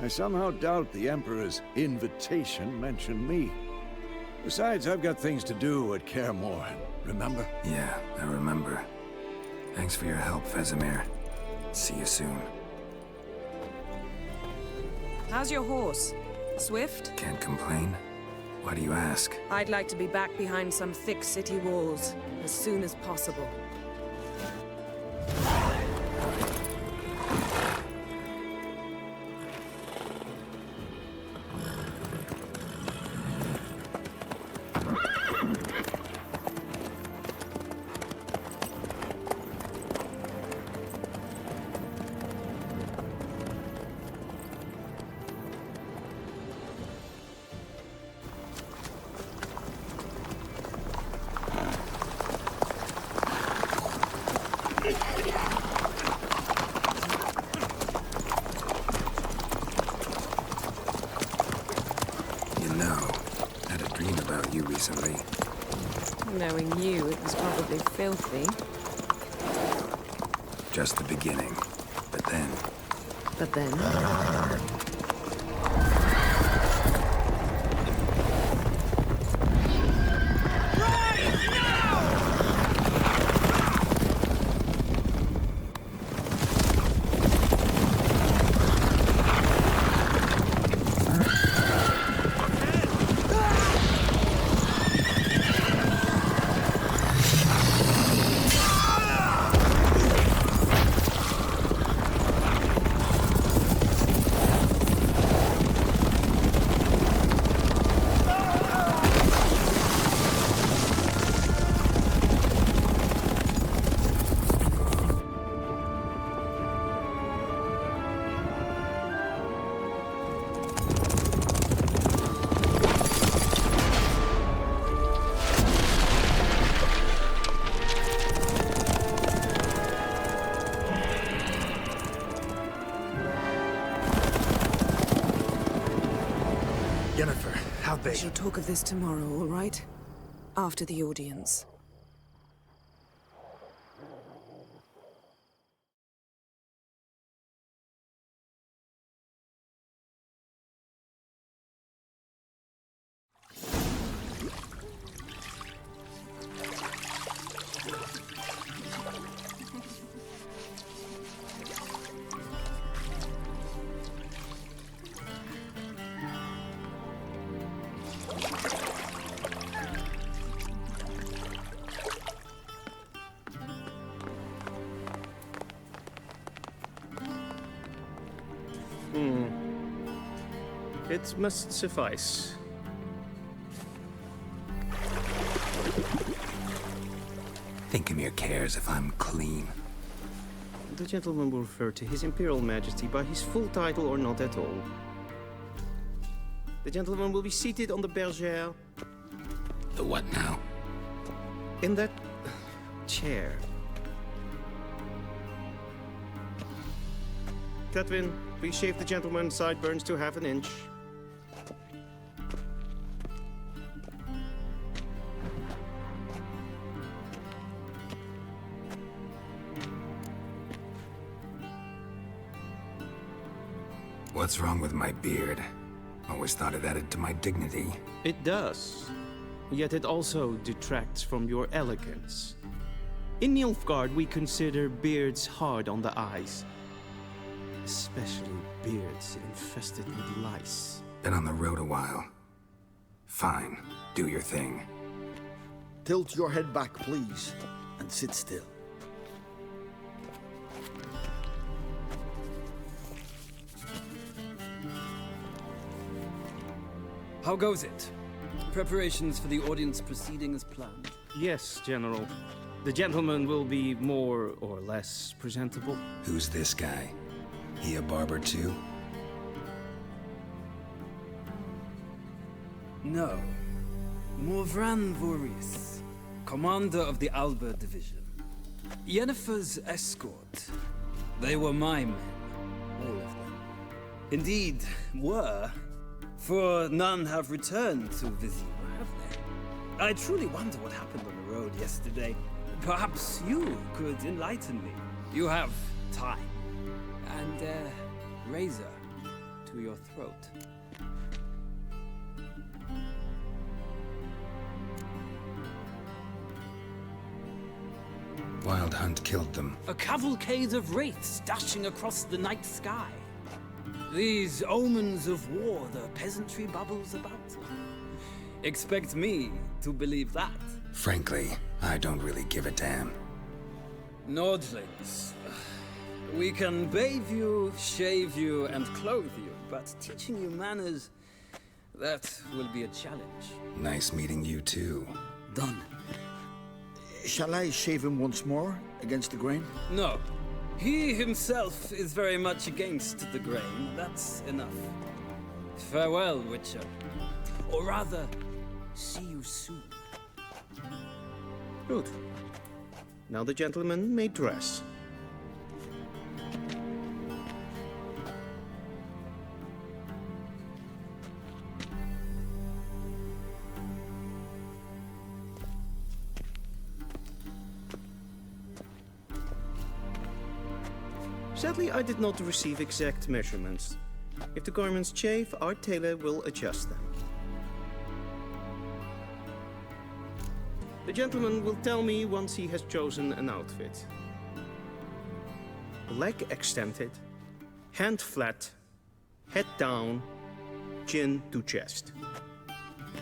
I somehow doubt the Emperor's invitation mentioned me. Besides, I've got things to do at Kaer Morhen, remember? Yeah, I remember. Thanks for your help, Vesemir. See you soon. How's your horse? Swift? Can't complain. Why do you ask? I'd like to be back behind some thick city walls as soon as possible. Recently. Knowing you, it was probably filthy. Just the beginning. But then... But then? Yennefer, how'd they... We shall talk of this tomorrow, all right? After the audience. It must suffice. Thinkamir cares if I'm clean. The gentleman will refer to His Imperial Majesty by his full title or not at all. The gentleman will be seated on the bergère. The what now? In that chair. Catwin, please shave the gentleman's sideburns to half an inch. What's wrong with my beard? Always thought it added to my dignity. It does. Yet it also detracts from your elegance. In Nilfgaard, we consider beards hard on the eyes. Especially beards infested with lice. Been on the road a while. Fine, do your thing. Tilt your head back, please, and sit still. How goes it? Preparations for the audience proceeding as planned? Yes, General. The gentleman will be more or less presentable. Who's this guy? He a barber too? No. Morvran Voorhis, commander of the Alba Division. Yennefer's escort. They were my men, all of them. Indeed, were. For none have returned to Vizima, have they? I truly wonder what happened on the road yesterday. Perhaps you could enlighten me. You have time. And a razor to your throat. Wild hunt killed them. A cavalcade of wraiths dashing across the night sky. These omens of war the peasantry bubbles about. Expect me to believe that. Frankly, I don't really give a damn. Nordlings. We can bathe you, shave you, and clothe you, but teaching you manners, that will be a challenge. Nice meeting you too. Done. Shall I shave him once more, against the grain? No. He himself is very much against the grain. That's enough. Farewell, Witcher. Or rather, see you soon. Good. Now the gentleman may dress. Sadly, I did not receive exact measurements. If the garments chafe, our tailor will adjust them. The gentleman will tell me once he has chosen an outfit. Leg extended, hand flat, head down, chin to chest.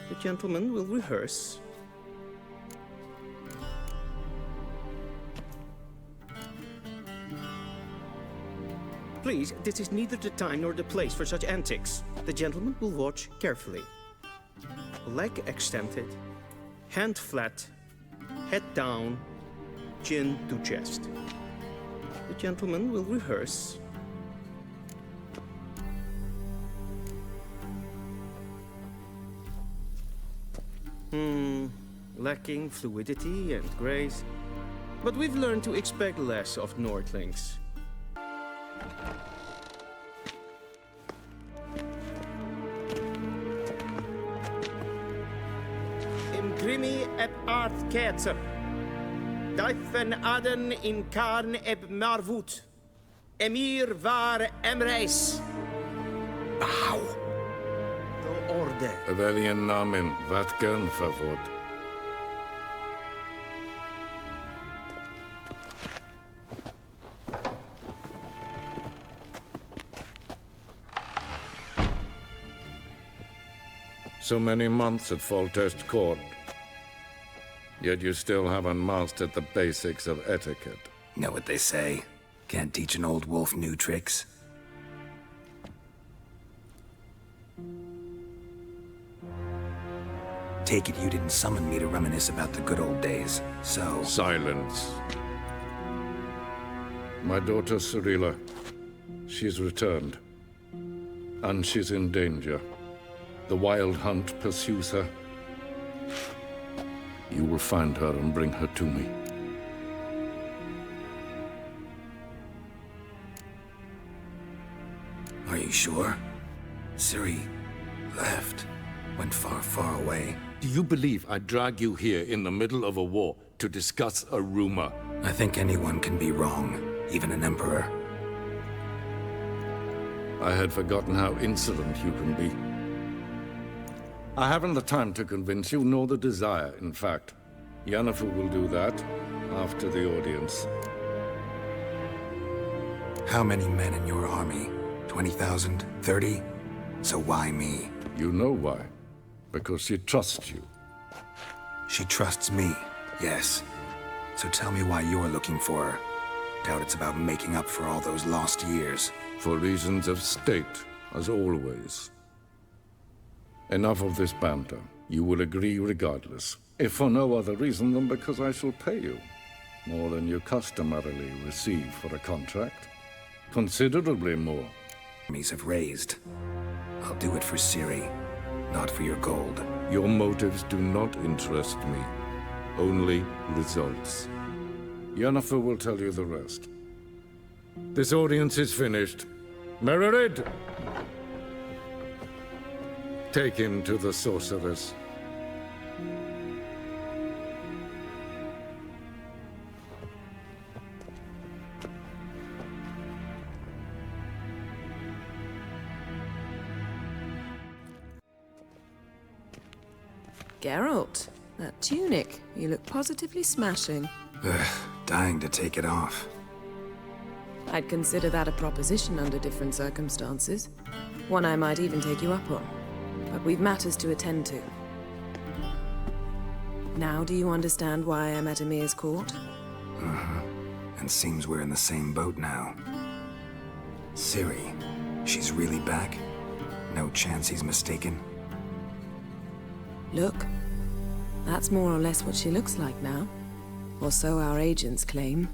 The gentleman will rehearse. Please, this is neither the time nor the place for such antics. The gentleman will watch carefully. Leg extended, hand flat, head down, chin to chest. The gentleman will rehearse. Lacking fluidity and grace. But we've learned to expect less of Nordlings. Imgrimi eb art ketzer. Duifen aden in karn eb marvoet. Emir var emreis. Bow. De orde. Weljen namen, wat kan favor? So many months at Foltest Court. Yet you still haven't mastered the basics of etiquette. Know what they say? Can't teach an old wolf new tricks. Take it you didn't summon me to reminisce about the good old days, so... Silence. My daughter Cirilla, she's returned. And she's in danger. The Wild Hunt pursues her. You will find her and bring her to me. Are you sure? Ciri left. Went far, far away. Do you believe I'd drag you here in the middle of a war to discuss a rumor? I think anyone can be wrong, even an emperor. I had forgotten how insolent you can be. I haven't the time to convince you, nor the desire, in fact. Yennefer will do that after the audience. How many men in your army? 20,000? 30? So why me? You know why. Because she trusts you. She trusts me, yes. So tell me why you're looking for her. Doubt it's about making up for all those lost years. For reasons of state, as always. Enough of this banter. You will agree regardless. If for no other reason than because I shall pay you. More than you customarily receive for a contract. Considerably more. Armies have raised. I'll do it for Ciri, not for your gold. Your motives do not interest me. Only results. Yennefer will tell you the rest. This audience is finished. Mererid! Take him to the sorceress. Geralt, that tunic. You look positively smashing. Ugh, dying to take it off. I'd consider that a proposition under different circumstances. One I might even take you up on. But we've matters to attend to. Now do you understand why I'm at Emir's court? Uh-huh. And seems we're in the same boat now. Ciri, she's really back? No chance he's mistaken? Look, that's more or less what she looks like now. Or so our agents claim.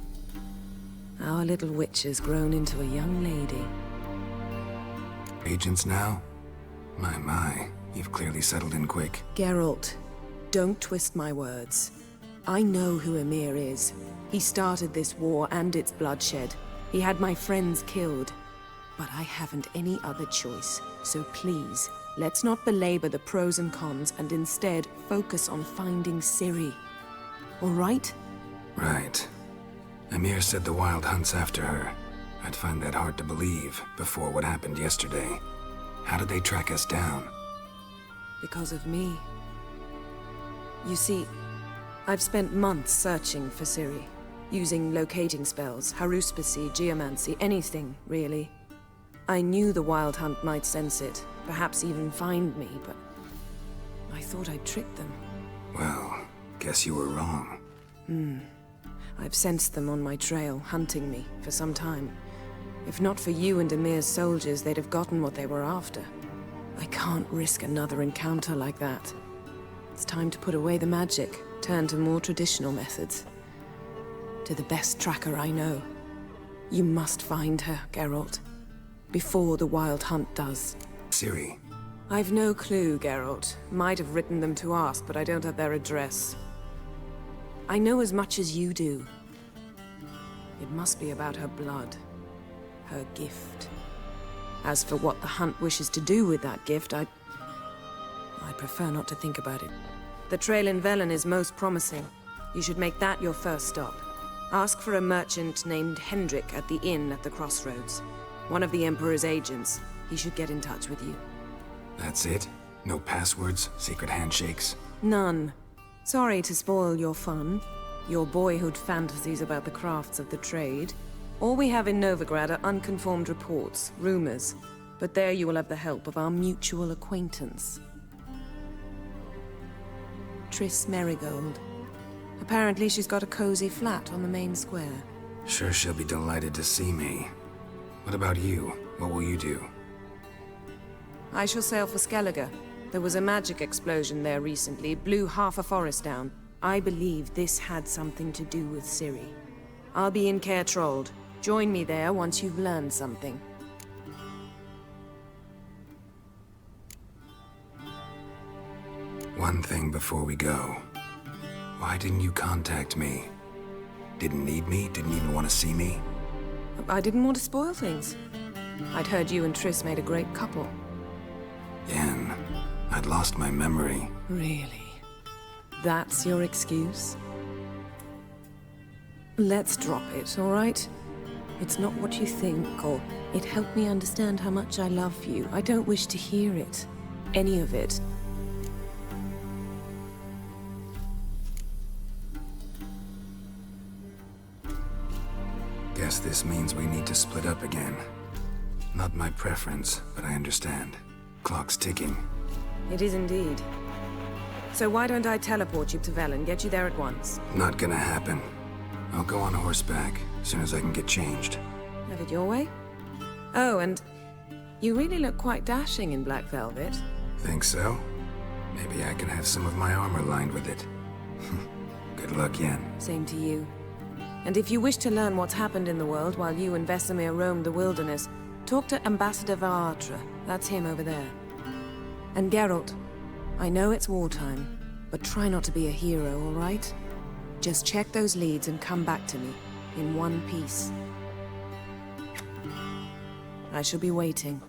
Our little witch has grown into a young lady. Agents now? My, you've clearly settled in quick. Geralt, don't twist my words. I know who Emir is. He started this war and its bloodshed. He had my friends killed. But I haven't any other choice. So please, let's not belabor the pros and cons and instead focus on finding Ciri. All right? Right. Emir said the Wild Hunt's after her. I'd find that hard to believe before what happened yesterday. How did they track us down? Because of me. You see, I've spent months searching for Ciri, using locating spells, haruspicy, geomancy, anything, really. I knew the Wild Hunt might sense it, perhaps even find me, but I thought I'd tricked them. Well, guess you were wrong. I've sensed them on my trail, hunting me, for some time. If not for you and Emir's soldiers, they'd have gotten what they were after. I can't risk another encounter like that. It's time to put away the magic, turn to more traditional methods. To the best tracker I know. You must find her, Geralt. Before the Wild Hunt does. Ciri. I've no clue, Geralt. Might have written them to ask, but I don't have their address. I know as much as you do. It must be about her blood. Her gift. As for what the Hunt wishes to do with that gift, I prefer not to think about it. The trail in Velen is most promising. You should make that your first stop. Ask for a merchant named Hendrik at the inn at the crossroads. One of the Emperor's agents. He should get in touch with you. That's it? No passwords, secret handshakes? None. Sorry to spoil your fun. Your boyhood fantasies about the crafts of the trade. All we have in Novigrad are unconfirmed reports, rumors. But there you will have the help of our mutual acquaintance. Triss Merigold. Apparently she's got a cozy flat on the main square. Sure she'll be delighted to see me. What about you? What will you do? I shall sail for Skellige. There was a magic explosion there recently, blew half a forest down. I believe this had something to do with Ciri. I'll be in Caer Trold. Join me there once you've learned something. One thing before we go. Why didn't you contact me? Didn't need me? Didn't even want to see me? I didn't want to spoil things. I'd heard you and Triss made a great couple. Yen, I'd lost my memory. Really? That's your excuse? Let's drop it, all right? It's not what you think, or it helped me understand how much I love you. I don't wish to hear it. Any of it. Guess this means we need to split up again. Not my preference, but I understand. Clock's ticking. It is indeed. So why don't I teleport you to Velen, get you there at once? Not gonna happen. I'll go on horseback, as soon as I can get changed. Have it your way? Oh, and you really look quite dashing in black velvet. Think so? Maybe I can have some of my armor lined with it. Good luck, Yen. Same to you. And if you wish to learn what's happened in the world while you and Vesemir roamed the wilderness, talk to Ambassador Varatra. That's him over there. And Geralt, I know it's wartime, but try not to be a hero, all right? Just check those leads and come back to me, in one piece. I shall be waiting.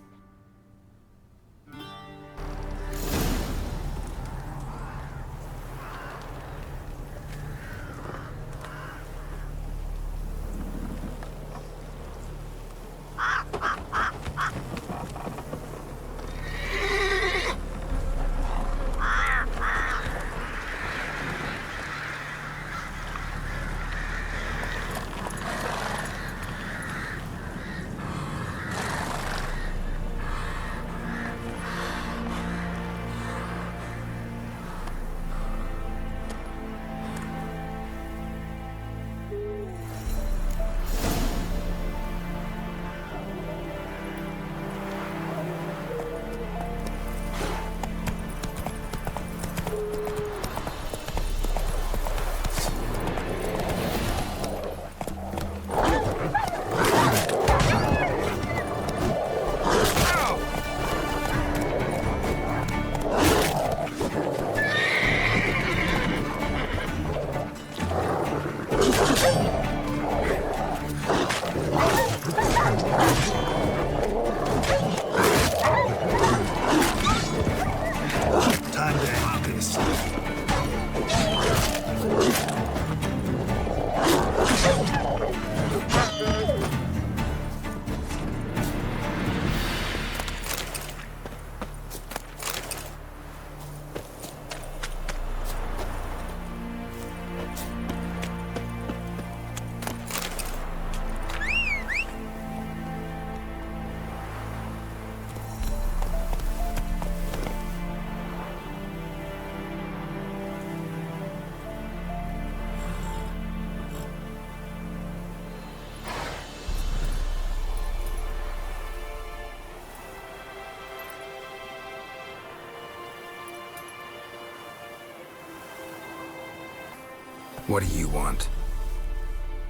What do you want?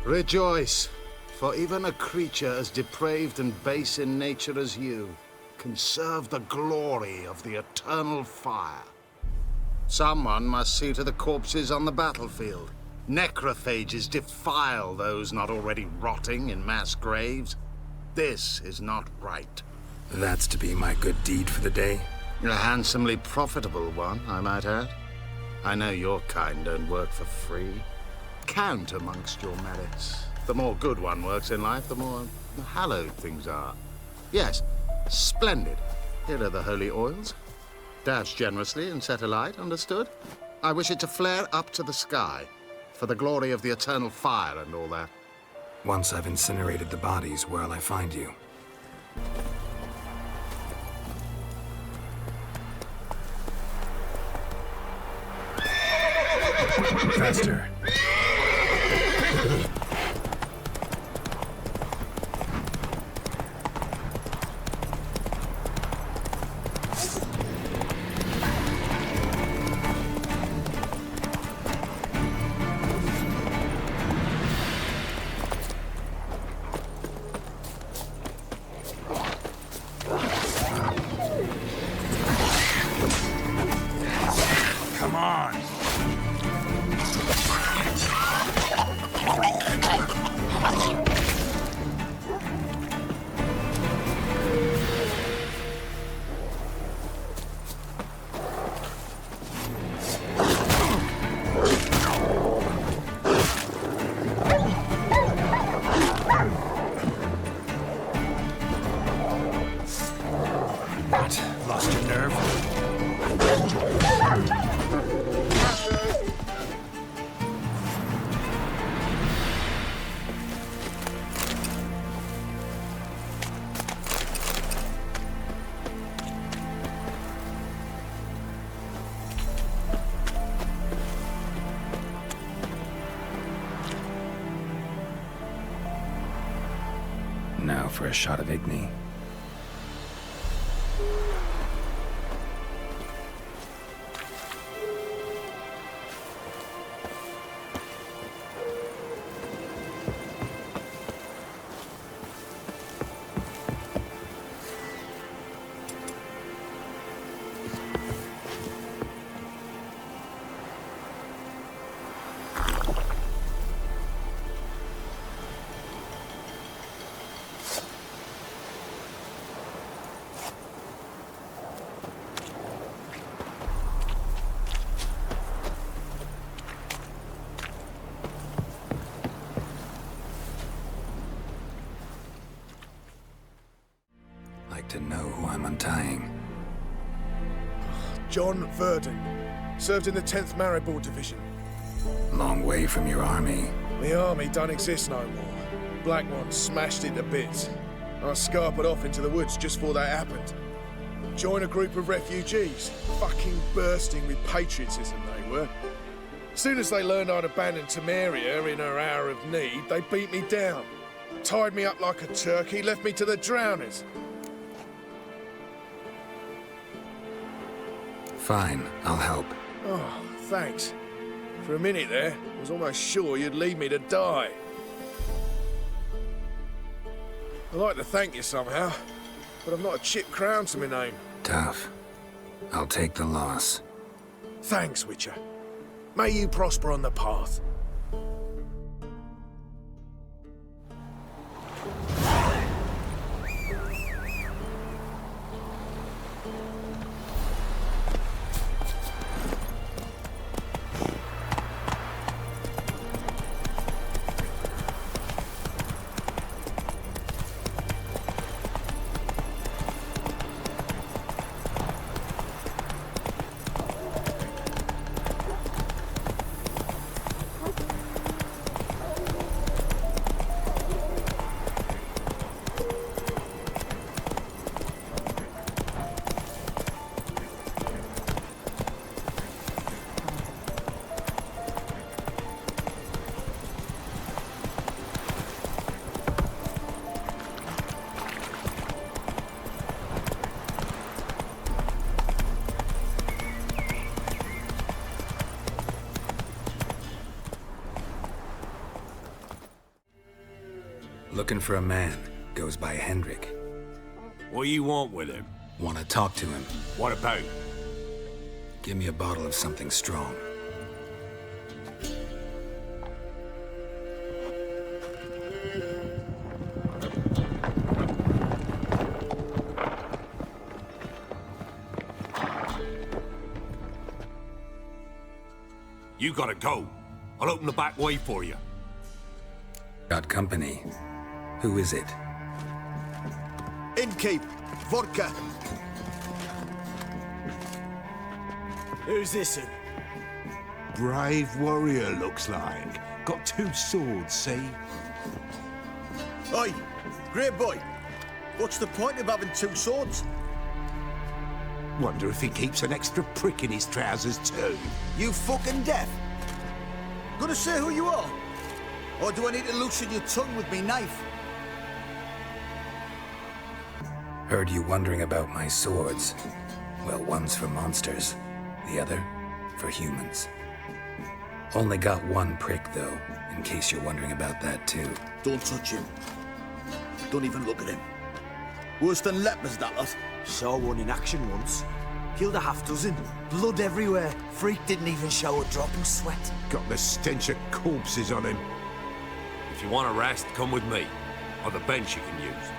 Rejoice, for even a creature as depraved and base in nature as you can serve the glory of the eternal fire. Someone must see to the corpses on the battlefield. Necrophages defile those not already rotting in mass graves. This is not right. That's to be my good deed for the day? A handsomely profitable one, I might add. I know your kind don't work for free. Count amongst your merits. The more good one works in life, the more hallowed things are. Yes, splendid. Here are the holy oils. Dash generously and set alight, understood? I wish it to flare up to the sky, for the glory of the eternal fire and all that. Once I've incinerated the bodies, where'll I find you? Faster. Come on. Now for a shot of Igni. To know who I'm untying. John Verdon. Served in the 10th Maribor Division. Long way from your army. The army don't exist no more. Black Ones smashed it to bits. I scarpered off into the woods just before that happened. Joined a group of refugees. Fucking bursting with patriotism they were. As soon as they learned I'd abandoned Temeria in her hour of need, they beat me down. Tied me up like a turkey, left me to the drowners. Fine, I'll help. Oh, thanks. For a minute there, I was almost sure you'd leave me to die. I'd like to thank you somehow, but I've not a chip crown to my name. Tough. I'll take the loss. Thanks, Witcher. May you prosper on the path. Looking for a man. Goes by Hendrik. What do you want with him? Want to talk to him. What about? Give me a bottle of something strong. You gotta go. I'll open the back way for you. Got company. Who is it? Innkeep, vodka. Who's this in? Brave warrior, looks like. Got 2 swords, see? Oi, great boy. What's the point of having 2 swords? Wonder if he keeps an extra prick in his trousers too. You fucking deaf? Gonna say who you are? Or do I need to loosen your tongue with me knife? Heard you wondering about my swords. Well, one's for monsters, the other for humans. Only got 1 prick, though, in case you're wondering about that, too. Don't touch him. Don't even look at him. Worse than lepers, that lot. Saw one in action once. Killed a half-dozen. Blood everywhere. Freak didn't even show a drop of sweat. Got the stench of corpses on him. If you want a rest, come with me. Or the bench you can use.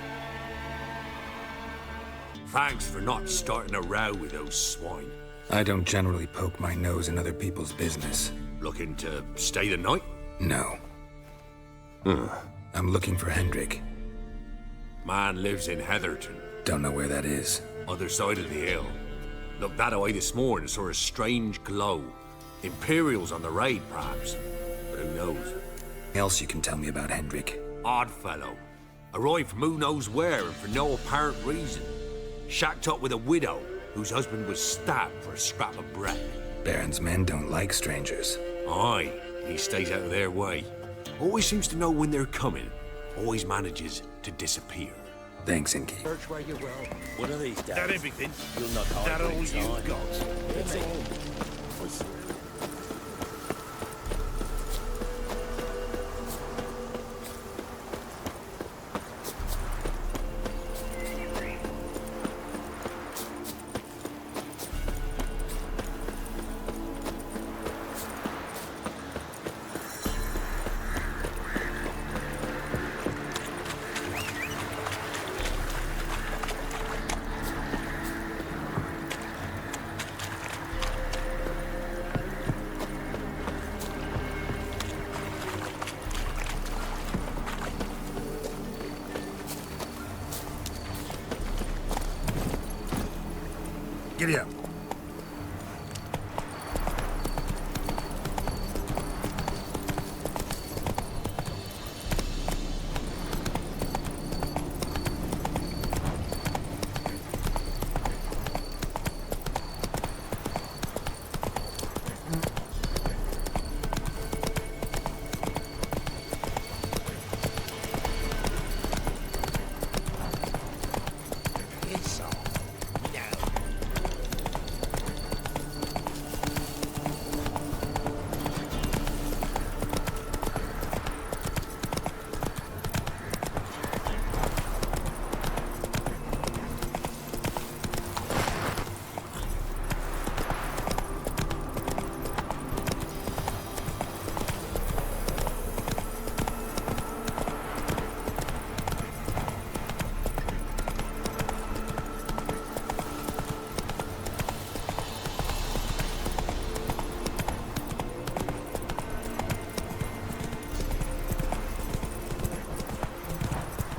Thanks for not starting a row with those swine. I don't generally poke my nose in other people's business. Looking to stay the night? No. I'm looking for Hendrik. Man lives in Heatherton. Don't know where that is. Other side of the hill. Looked that away this morning, saw a strange glow. Imperials on the raid, perhaps. But who knows? Anything else you can tell me about Hendrik? Odd fellow. Arrived from who knows where and for no apparent reason. Shacked up with a widow whose husband was stabbed for a scrap of bread. Baron's men don't like strangers. Aye, he stays out of their way. Always seems to know when they're coming. always manages to disappear. Thanks, Inky. Search where you will. One of these days. That everything? You'll not hide That all in you time. got? That's it. Giddy up.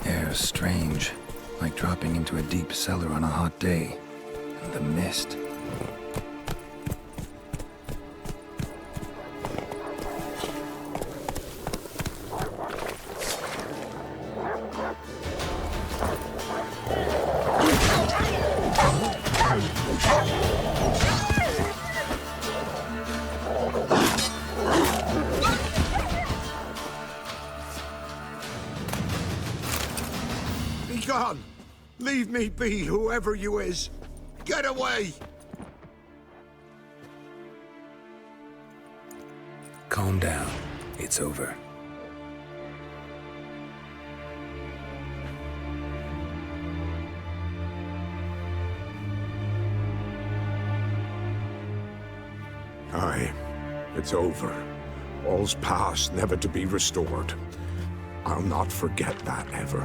Air's strange, like dropping into a deep cellar on a hot day. And the mist. Be gone! Leave me be, whoever you is! Get away! Calm down. It's over. Aye, it's over. All's past, never to be restored. I'll not forget that ever.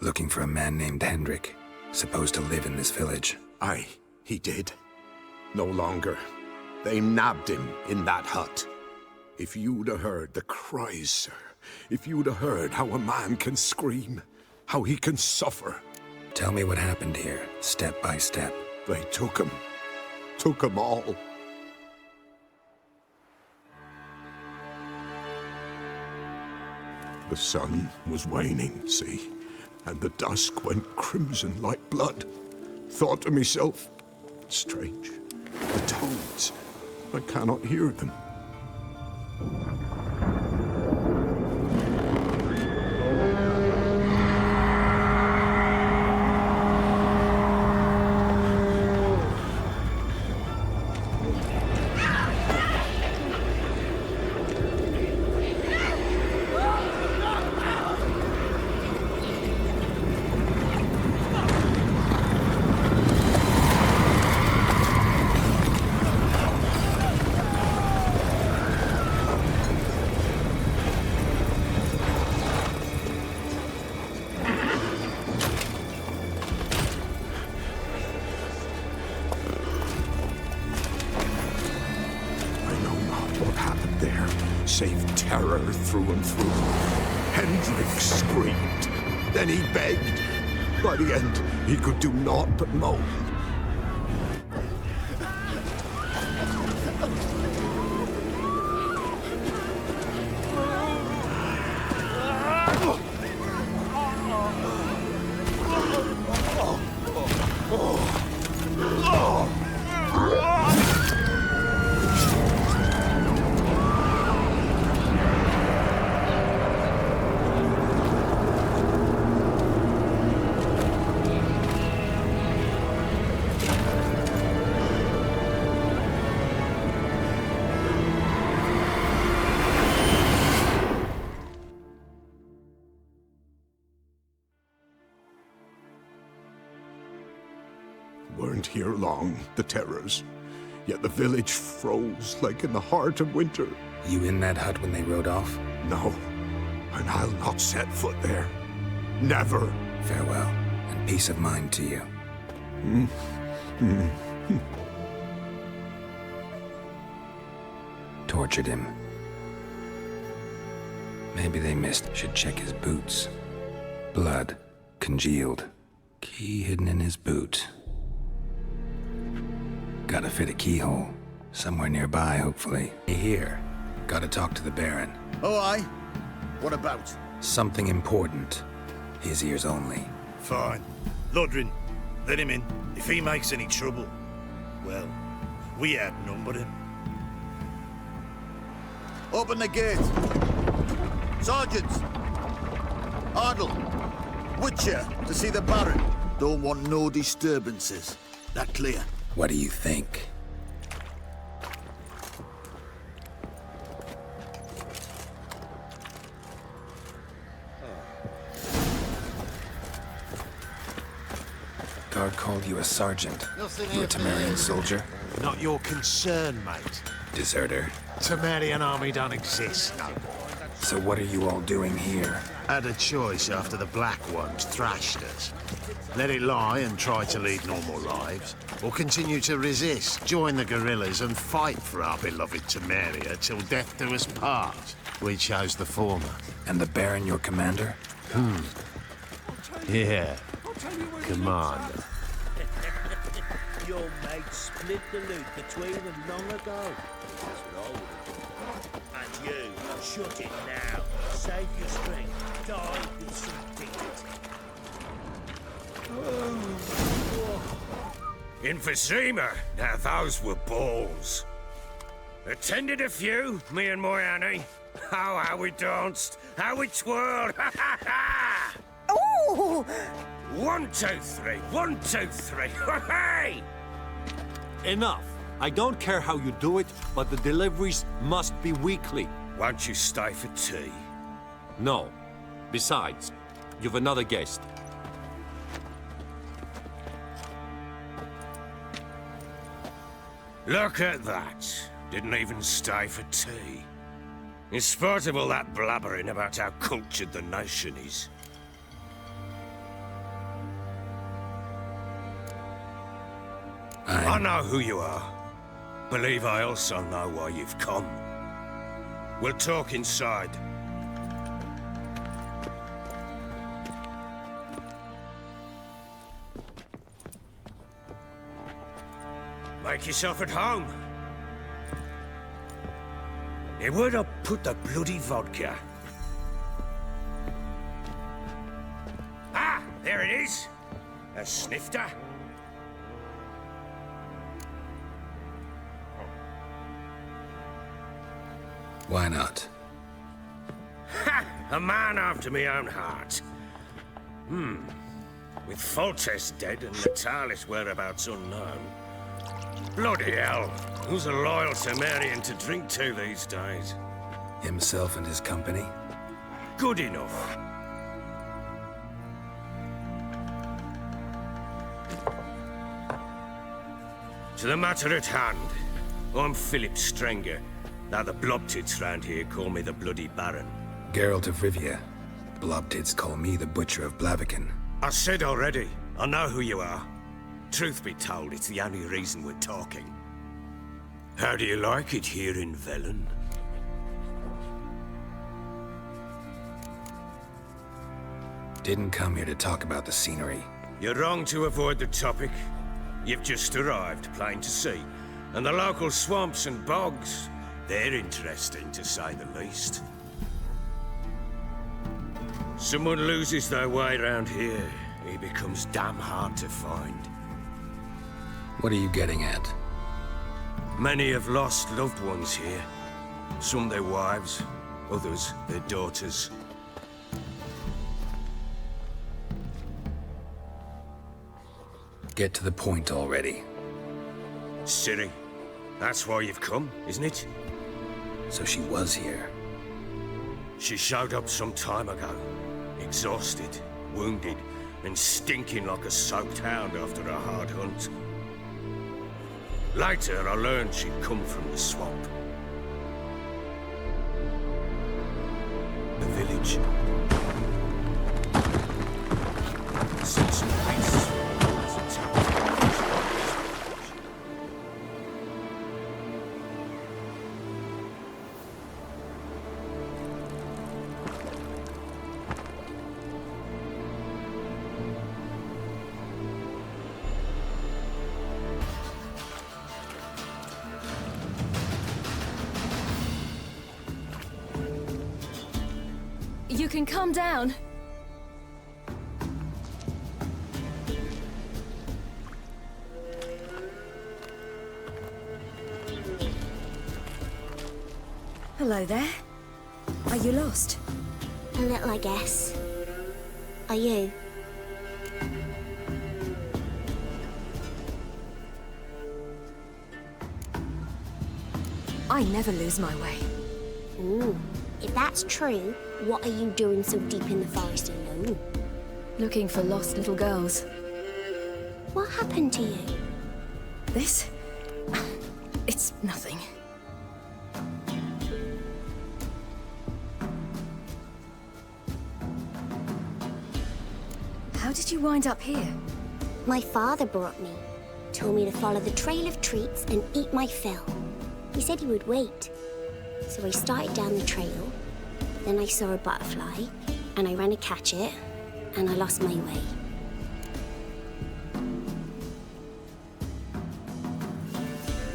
Looking for a man named Hendrik, supposed to live in this village. Aye, he did. No longer. They nabbed him in that hut. If you'd have heard the cries, sir, if you'd have heard how a man can scream, how he can suffer. Tell me what happened here, step by step. They took him. Took him all. The sun was waning, see? And the dusk went crimson like blood. Thought to myself, strange, the toads, I cannot hear them. Save terror through and through. Hendrik screamed. Then he begged. By the end, he could do naught but moan. weren't here long, the terrors. Yet the village froze like in the heart of winter. You in that hut when they rode off? No, and I'll not set foot there. Never. Farewell, and peace of mind to you. Tortured him. Maybe they missed. Should check his boots. Blood. Congealed. Key hidden in his boot. Gotta fit a keyhole. Somewhere nearby, hopefully. Here. Gotta talk to the Baron. Oh, aye? What about? Something important. His ears only. Fine. Lodrin, let him in. If he makes any trouble, well, we outnumber him. Open the gate. Sergeants! Ardle! Witcher, to see the Baron. Don't want no disturbances. That clear? What do you think? Guard called you a sergeant. You a Temerian soldier? Not your concern, mate. Deserter. Temerian army don't exist no more. So what are you all doing here? Had a choice after the Black Ones thrashed us. Let it lie and try to lead normal lives, or continue to resist, join the guerrillas and fight for our beloved Temeria till death do us part. We chose the former. And the Baron your commander? Yeah. Commander. Your mate split the loot between them long ago. That's what I would have done. And you, shut it now. Save your strength. Die with some dignity. Emphysema. Now those were balls. Attended a few, me and my Annie. Oh, how we danced, how we twirled. Ooh! 1, 2, 3. 1, 2, 3. Hey! Enough. I don't care how you do it, but the deliveries must be weekly. Won't you stay for tea? No. Besides, you've another guest. Look at that. Didn't even stay for tea. In spite of all that blabbering about how cultured the nation is. I know who you are. Believe I also know why you've come. We'll talk inside. Make yourself at home. Hey, where'd I put the bloody vodka? Ah, there it is. A snifter. Why not? Ha! A man after me own heart. With Foltest dead and Natalis whereabouts unknown. Bloody hell. Who's a loyal Temerian to drink to these days? Himself and his company? Good enough. To the matter at hand. I'm Philip Strenger. Now the Blobtits round here call me the Bloody Baron. Geralt of Rivia. Blobtits call me the Butcher of Blaviken. I said already, I know who you are. Truth be told, it's the only reason we're talking. How do you like it here in Velen? Didn't come here to talk about the scenery. You're wrong to avoid the topic. You've just arrived, plain to see. And the local swamps and bogs, they're interesting to say the least. Someone loses their way around here, he becomes damn hard to find. What are you getting at? Many have lost loved ones here. Some their wives, others their daughters. Get to the point already. Ciri, that's why you've come, isn't it? So she was here. She showed up some time ago. Exhausted, wounded, and stinking like a soaked hound after a hard hunt. Later, I learned she'd come from the swamp. The village. Citizen priests. You can calm down. Hello there. Are you lost? A little, I guess. Are you? I never lose my way. Ooh. If that's true, what are you doing so deep in the forest alone? Looking for lost little girls. What happened to you? This? It's nothing. How did you wind up here? My father brought me. Told me to follow the trail of treats and eat my fill. He said he would wait. So I started down the trail, then I saw a butterfly, and I ran to catch it, and I lost my way.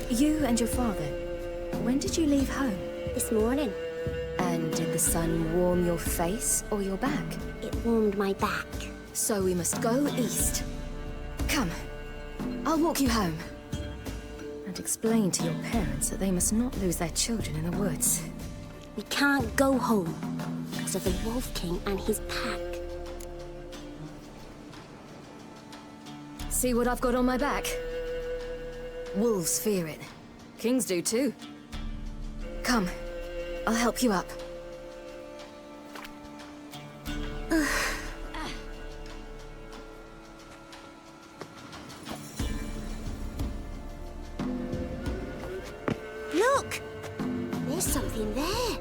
You and your father, when did you leave home? This morning. And did the sun warm your face or your back? It warmed my back. So we must go east. Come, I'll walk you home. And explain to your parents that they must not lose their children in the woods. We can't go home because of the Wolf King and his pack. See what I've got on my back? Wolves fear it. Kings do too. Come, I'll help you up. Look! There's something there.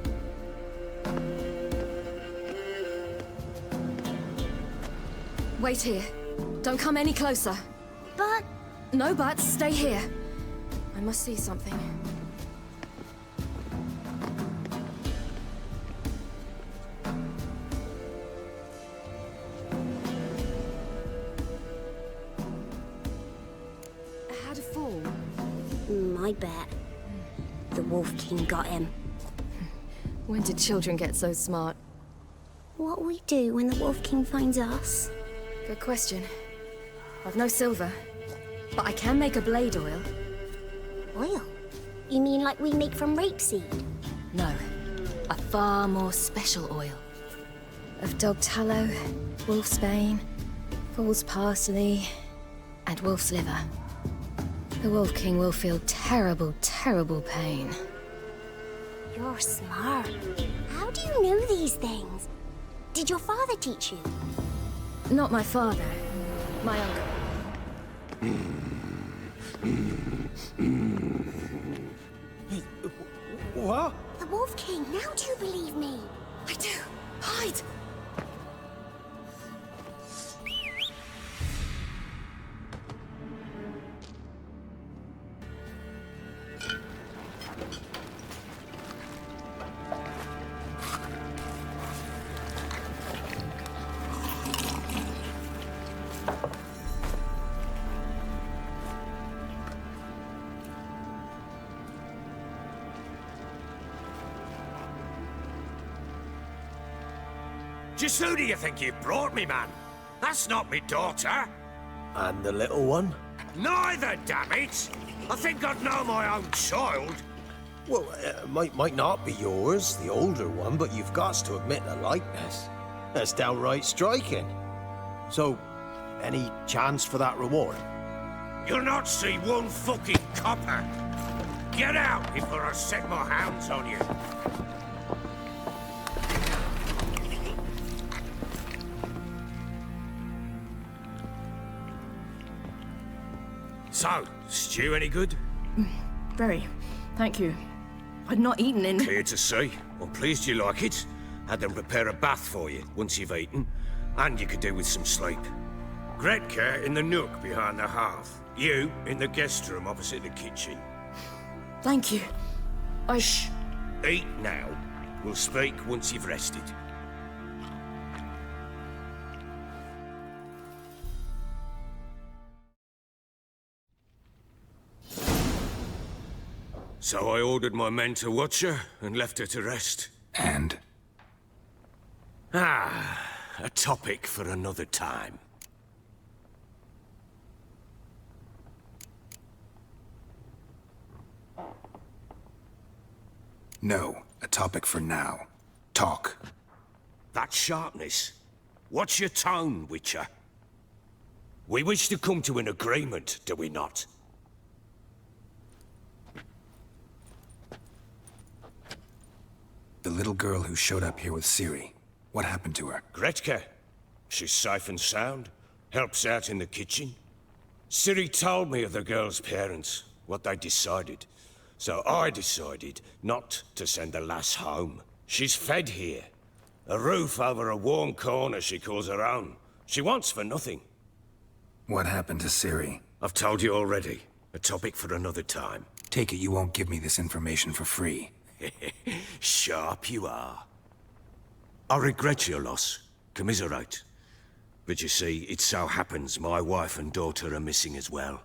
Wait here. Don't come any closer. But... No buts. Stay here. I must see something. How'd it fall? I bet. The Wolf King got him. When did children get so smart? What'll we do when the Wolf King finds us? Good question. I've no silver, but I can make a blade oil. Oil? You mean like we make from rapeseed? No, a far more special oil. Of dog tallow, wolf's bane, fool's parsley, and wolf's liver. The Wolf King will feel terrible, terrible pain. You're smart. How do you know these things? Did your father teach you? Not my father, my uncle. What? The Wolf King, now do you believe me? I do. Hide! Just who do you think you brought me, man? That's not me daughter. And the little one? Neither, damn it! I think I'd know my own child. Well, might not be yours, the older one, but you've got to admit the likeness. That's downright striking. So, any chance for that reward? You'll not see one fucking copper. Get out before I set my hounds on you. So, stew any good? Very. Thank you. I'd not eaten in... Clear to see. I'm pleased you like it. Had them prepare a bath for you once you've eaten, and you could do with some sleep. Gretka in the nook behind the hearth. You in the guest room opposite the kitchen. Thank you. Shh! Eat now. We'll speak once you've rested. So I ordered my men to watch her and left her to rest. And? A topic for another time. No, a topic for now. Talk. That sharpness. What's your tone, Witcher? We wish to come to an agreement, do we not? The little girl who showed up here with Ciri. What happened to her? Gretka. She's safe and sound. Helps out in the kitchen. Ciri told me of the girl's parents, what they decided. So I decided not to send the lass home. She's fed here. A roof over a warm corner she calls her own. She wants for nothing. What happened to Ciri? I've told you already. A topic for another time. Take it you won't give me this information for free. Sharp you are. I regret your loss. Commiserate. But you see, it so happens my wife and daughter are missing as well.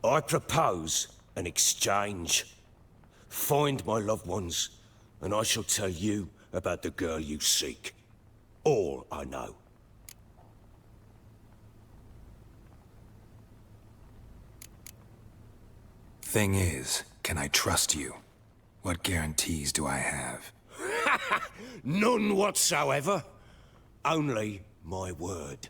I propose an exchange. Find my loved ones, and I shall tell you about the girl you seek. All I know. Thing is, can I trust you? What guarantees do I have? None whatsoever. Only my word.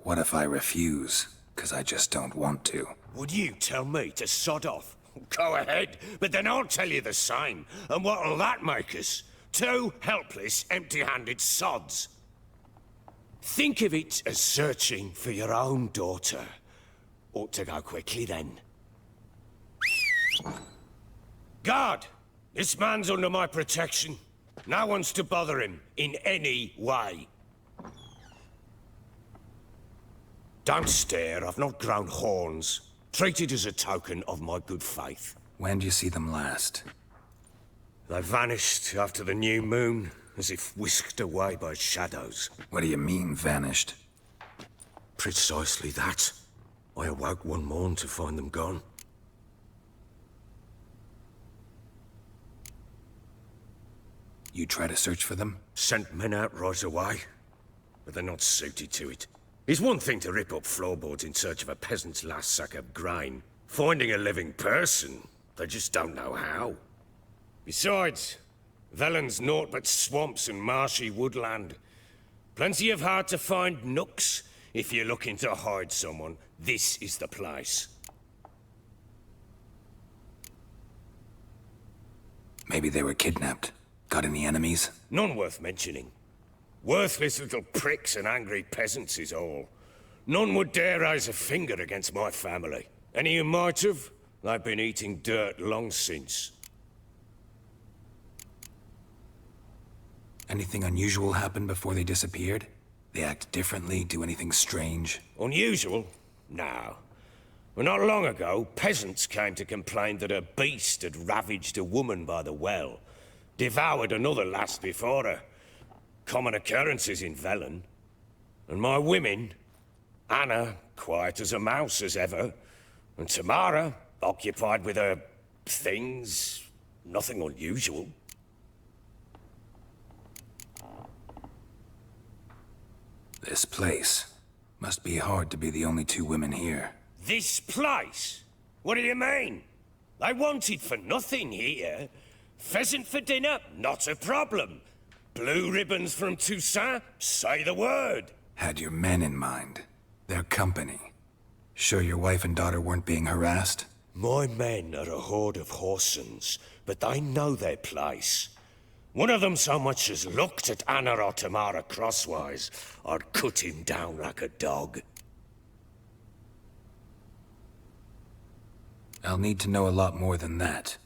What if I refuse? 'Cause I just don't want to. Would you tell me to sod off? Go ahead, but then I'll tell you the same. And what'll that make us? Two helpless, empty-handed sods. Think of it as searching for your own daughter. Ought to go quickly, then. Guard! This man's under my protection. No one's to bother him in any way. Don't stare, I've not grown horns. Treat it as a token of my good faith. When do you see them last? They vanished after the new moon, as if whisked away by shadows. What do you mean, vanished? Precisely that. I awoke one morn to find them gone. You try to search for them? Sent men out right away, but they're not suited to it. It's one thing to rip up floorboards in search of a peasant's last sack of grain. Finding a living person, they just don't know how. Besides, Velen's naught but swamps and marshy woodland. Plenty of hard-to-find nooks. If you're looking to hide someone, this is the place. Maybe they were kidnapped. Got any enemies? None worth mentioning. Worthless little pricks and angry peasants is all. None would dare raise a finger against my family. Any who might have, they've been eating dirt long since. Anything unusual happen before they disappeared? They act differently, do anything strange? Unusual? No. Well, not long ago, peasants came to complain that a beast had ravaged a woman by the well. Devoured another lass before her. Common occurrences in Velen. And my women, Anna, quiet as a mouse as ever, and Tamara, occupied with her things, nothing unusual. This place. Must be hard to be the only two women here. This place? What do you mean? They wanted for nothing here. Pheasant for dinner? Not a problem. Blue ribbons from Toussaint? Say the word. Had your men in mind. Their company. Sure your wife and daughter weren't being harassed? My men are a horde of whoresons, but they know their place. One of them so much as looked at Anna or Tamara crosswise, I'd cut him down like a dog. I'll need to know a lot more than that.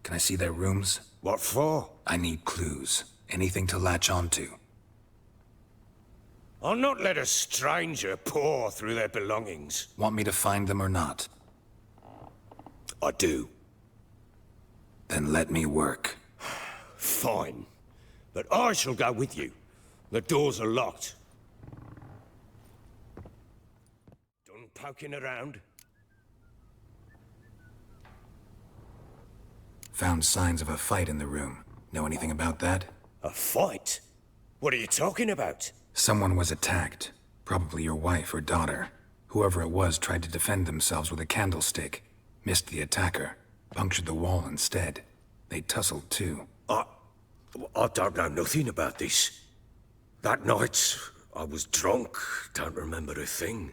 Can I see their rooms? What for? I need clues. Anything to latch onto. I'll not let a stranger pore through their belongings. Want me to find them or not? I do. Then let me work. Fine. But I shall go with you. The doors are locked. Done poking around? Found signs of a fight in the room. Know anything about that? A fight? What are you talking about? Someone was attacked. Probably your wife or daughter. Whoever it was tried to defend themselves with a candlestick. Missed the attacker. Punctured the wall instead. They tussled too. I don't know nothing about this. That night, I was drunk. Don't remember a thing.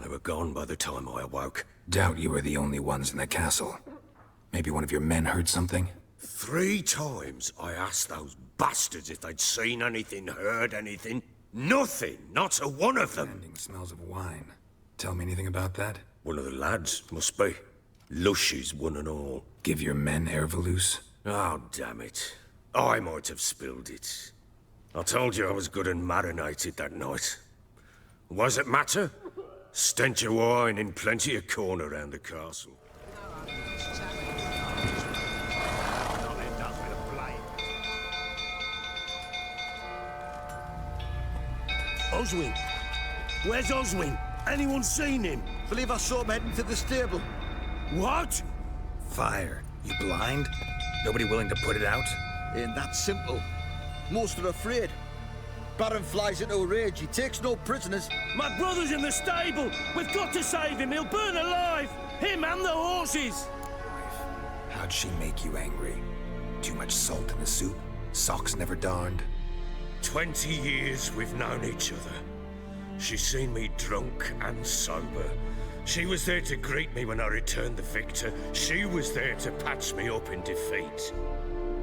They were gone by the time I awoke. Doubt you were the only ones in the castle. Maybe one of your men heard something? 3 times I asked those bastards if they'd seen anything, heard anything. Nothing, not a one of them. Standing smells of wine. Tell me anything about that? One of the lads, must be. Lushes, one and all. Give your men Ervalus? Oh, damn it. I might have spilled it. I told you I was good and marinated that night. What does it matter? Stench of wine in plenty of corn around the castle. Oswin! Where's Oswin? Anyone seen him? Believe I saw him heading to the stable. What? Fire. You blind? Nobody willing to put it out? Ain't that simple. Most are afraid. Baron flies into a rage. He takes no prisoners. My brother's in the stable. We've got to save him. He'll burn alive. Him and the horses. How'd she make you angry? Too much salt in the soup? Socks never darned? 20 years we've known each other. She's seen me drunk and sober. She was there to greet me when I returned the victor. She was there to patch me up in defeat.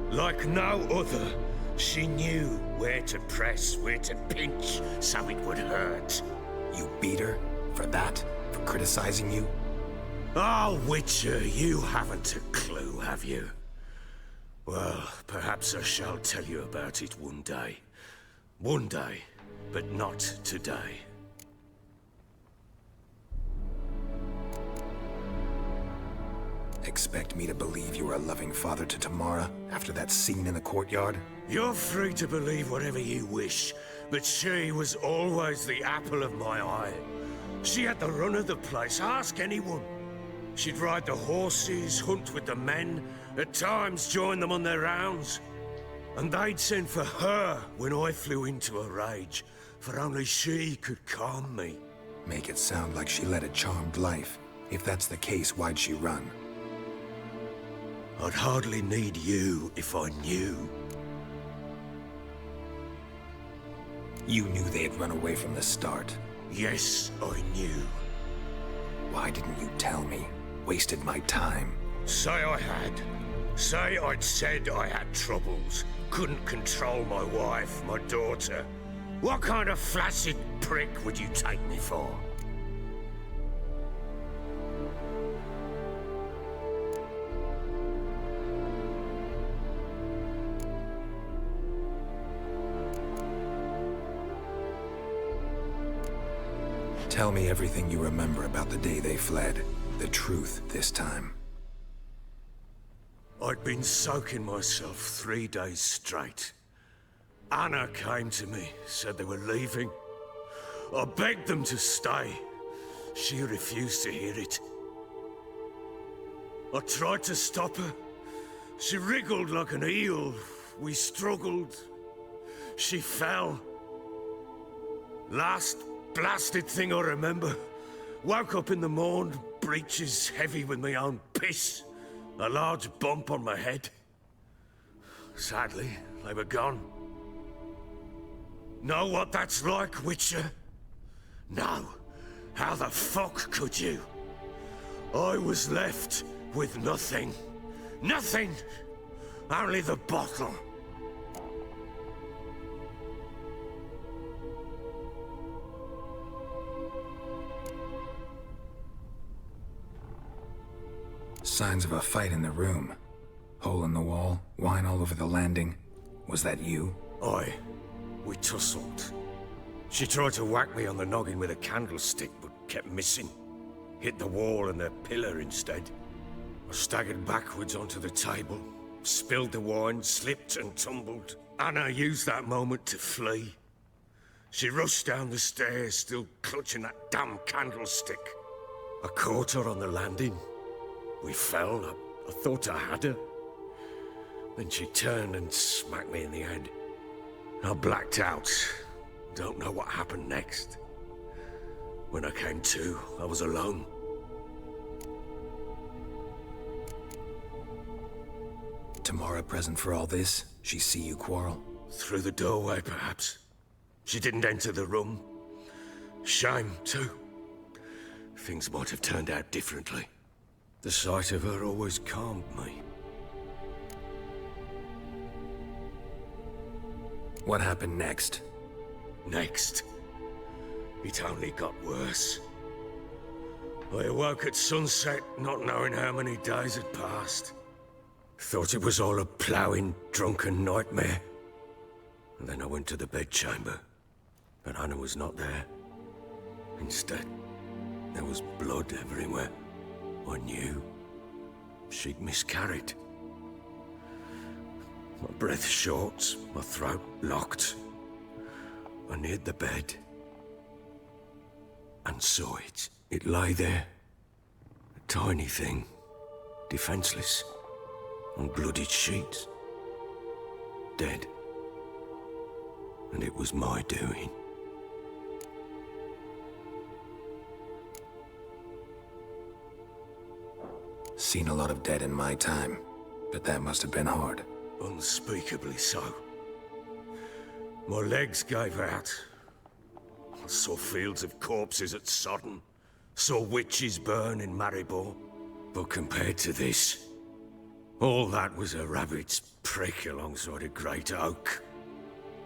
Like no other, she knew where to press, where to pinch, so it would hurt. You beat her? For that? For criticizing you? Oh, Witcher, you haven't a clue, have you? Well, perhaps I shall tell you about it one day. One day, but not today. Expect me to believe you were a loving father to Tamara after that scene in the courtyard? You're free to believe whatever you wish, but she was always the apple of my eye. She had the run of the place, ask anyone. She'd ride the horses, hunt with the men, at times join them on their rounds. And they'd send for her when I flew into a rage, for only she could calm me. Make it sound like she led a charmed life. If that's the case, why'd she run? I'd hardly need you if I knew. You knew they'd run away from the start. Yes, I knew. Why didn't you tell me? Wasted my time. Say I had. Say I'd said I had troubles. Couldn't control my wife, my daughter. What kind of flaccid prick would you take me for? Tell me everything you remember about the day they fled. The truth this time. I'd been soaking myself 3 days straight. Anna came to me, said they were leaving. I begged them to stay. She refused to hear it. I tried to stop her. She wriggled like an eel. We struggled. She fell. Last blasted thing I remember. Woke up in the morn, breeches heavy with my own piss. A large bump on my head. Sadly, they were gone. Know what that's like, Witcher? No. How the fuck could you? I was left with nothing. Nothing! Only the bottle. signs of a fight in the room. Hole in the wall, wine all over the landing. Was that you? Aye. We tussled. She tried to whack me on the noggin with a candlestick, but kept missing. Hit the wall and the pillar instead. I staggered backwards onto the table, spilled the wine, slipped and tumbled. Anna used that moment to flee. She rushed down the stairs, still clutching that damn candlestick. I caught her on the landing. We fell. I thought I had her. Then she turned and smacked me in the head. I blacked out. Don't know what happened next. When I came to, I was alone. Tamara present for all this? She see you quarrel? Through the doorway, perhaps. She didn't enter the room. Shame, too. Things might have turned out differently. The sight of her always calmed me. What happened next? Next? It only got worse. I awoke at sunset, not knowing how many days had passed. Thought it was all a ploughing, drunken nightmare. And then I went to the bedchamber, but Anna was not there. Instead, there was blood everywhere. I knew she'd miscarried. My breath short, my throat locked. I neared the bed and saw it. It lay there, a tiny thing, defenseless, on bloodied sheets, dead. And it was my doing. Seen a lot of dead in my time, but that must have been hard. Unspeakably so. My legs gave out. I saw fields of corpses at Sodden. Saw witches burn in Maribor. But compared to this, all that was a rabbit's prick alongside a great oak.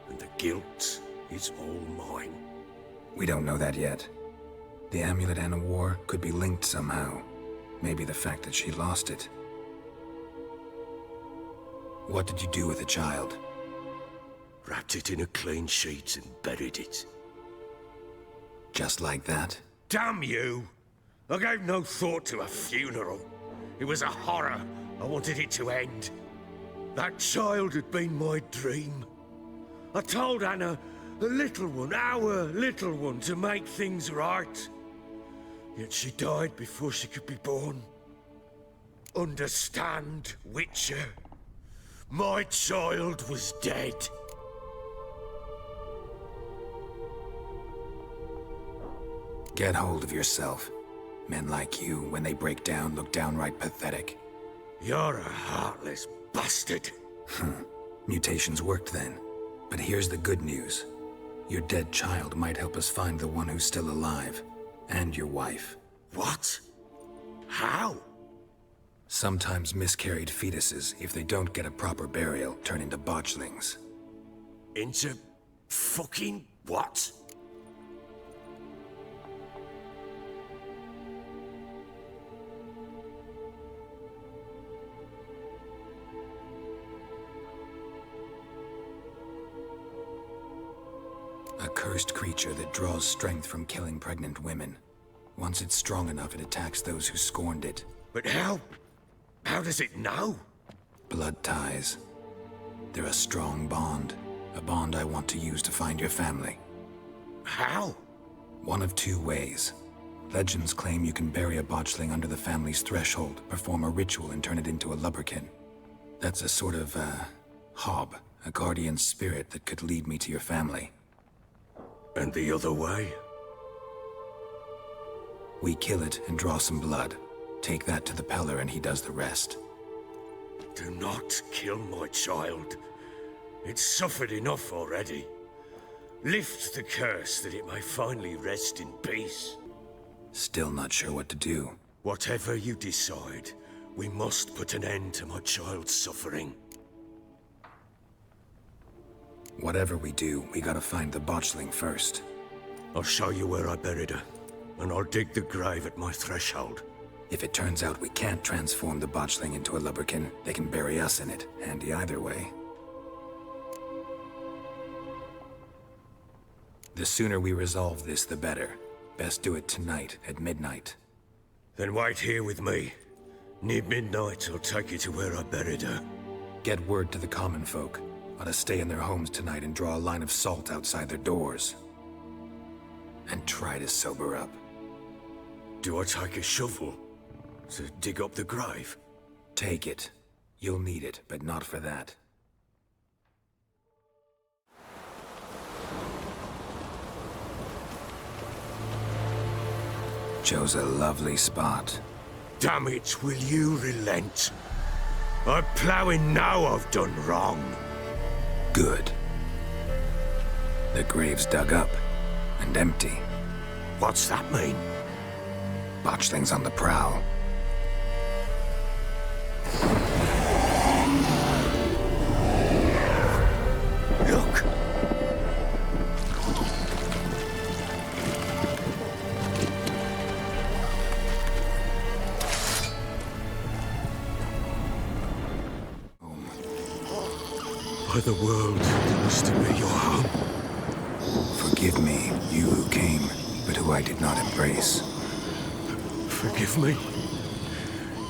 And the guilt is all mine. We don't know that yet. The amulet Anna wore could be linked somehow. Maybe the fact that she lost it. What did you do with the child? Wrapped it in a clean sheet and buried it. Just like that? Damn you! I gave no thought to a funeral. It was a horror. I wanted it to end. That child had been my dream. I told Anna, the little one, our little one, to make things right. Yet she died before she could be born. Understand, Witcher? My child was dead. Get hold of yourself. Men like you, when they break down, look downright pathetic. You're a heartless bastard. Mutations worked then. But here's the good news. Your dead child might help us find the one who's still alive. And your wife. What? How? Sometimes miscarried fetuses, if they don't get a proper burial, turn into botchlings. Into fucking what? A cursed creature that draws strength from killing pregnant women. Once it's strong enough, it attacks those who scorned it. But how? How does it know? Blood ties. They're a strong bond. A bond I want to use to find your family. How? One of two ways. Legends claim you can bury a botchling under the family's threshold, perform a ritual and turn it into a lubberkin. That's a sort of, hob, a guardian spirit that could lead me to your family. And the other way? We kill it and draw some blood. Take that to the Peller and he does the rest. Do not kill my child. It's suffered enough already. Lift the curse that it may finally rest in peace. Still not sure what to do. Whatever you decide, we must put an end to my child's suffering. Whatever we do, we gotta find the botchling first. I'll show you where I buried her, and I'll dig the grave at my threshold. If it turns out we can't transform the botchling into a lubberkin, they can bury us in it. Handy either way. The sooner we resolve this, the better. Best do it tonight, at midnight. Then wait here with me. Near midnight, I'll take you to where I buried her. Get word to the common folk. Ought to stay in their homes tonight and draw a line of salt outside their doors. And try to sober up. Do I take a shovel to dig up the grave? Take it. You'll need it, but not for that. Chose a lovely spot. Damn it, will you relent? I'm ploughing now I've done wrong. Good. The grave's dug up and empty. What's that mean? Botchling's on the prowl. Look! By the world that was to be your home. Forgive me, you who came, but who I did not embrace. Forgive me,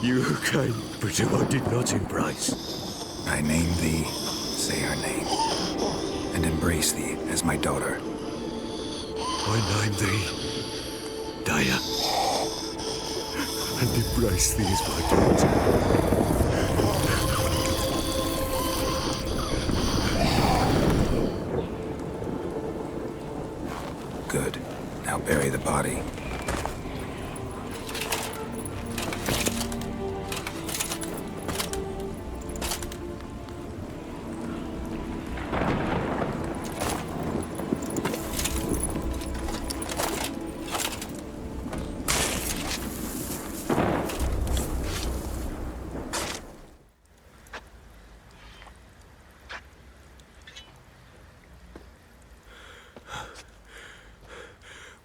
you who came, but who I did not embrace. I name thee, say her name, and embrace thee as my daughter. I name thee, Daya, and embrace thee as my daughter. Good. Now bury the body.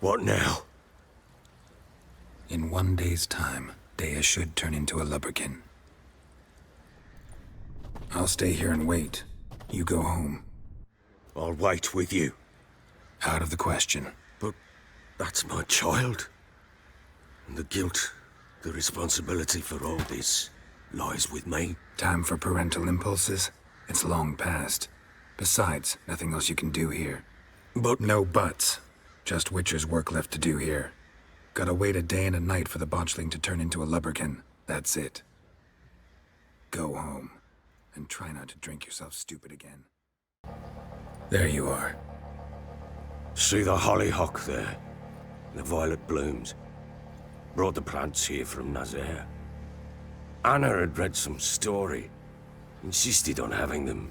What now? In 1 day's time, Daya should turn into a lubberkin. I'll stay here and wait. You go home. I'll wait with you. Out of the question. But that's my child. And the guilt, the responsibility for all this lies with me. Time for parental impulses? It's long past. Besides, nothing else you can do here. But... No buts. Just Witcher's work left to do here. Gotta wait a day and a night for the botchling to turn into a lubberkin. That's it. Go home. And try not to drink yourself stupid again. There you are. See the hollyhock there? The violet blooms. Brought the plants here from Nazaire. Anna had read some story. Insisted on having them.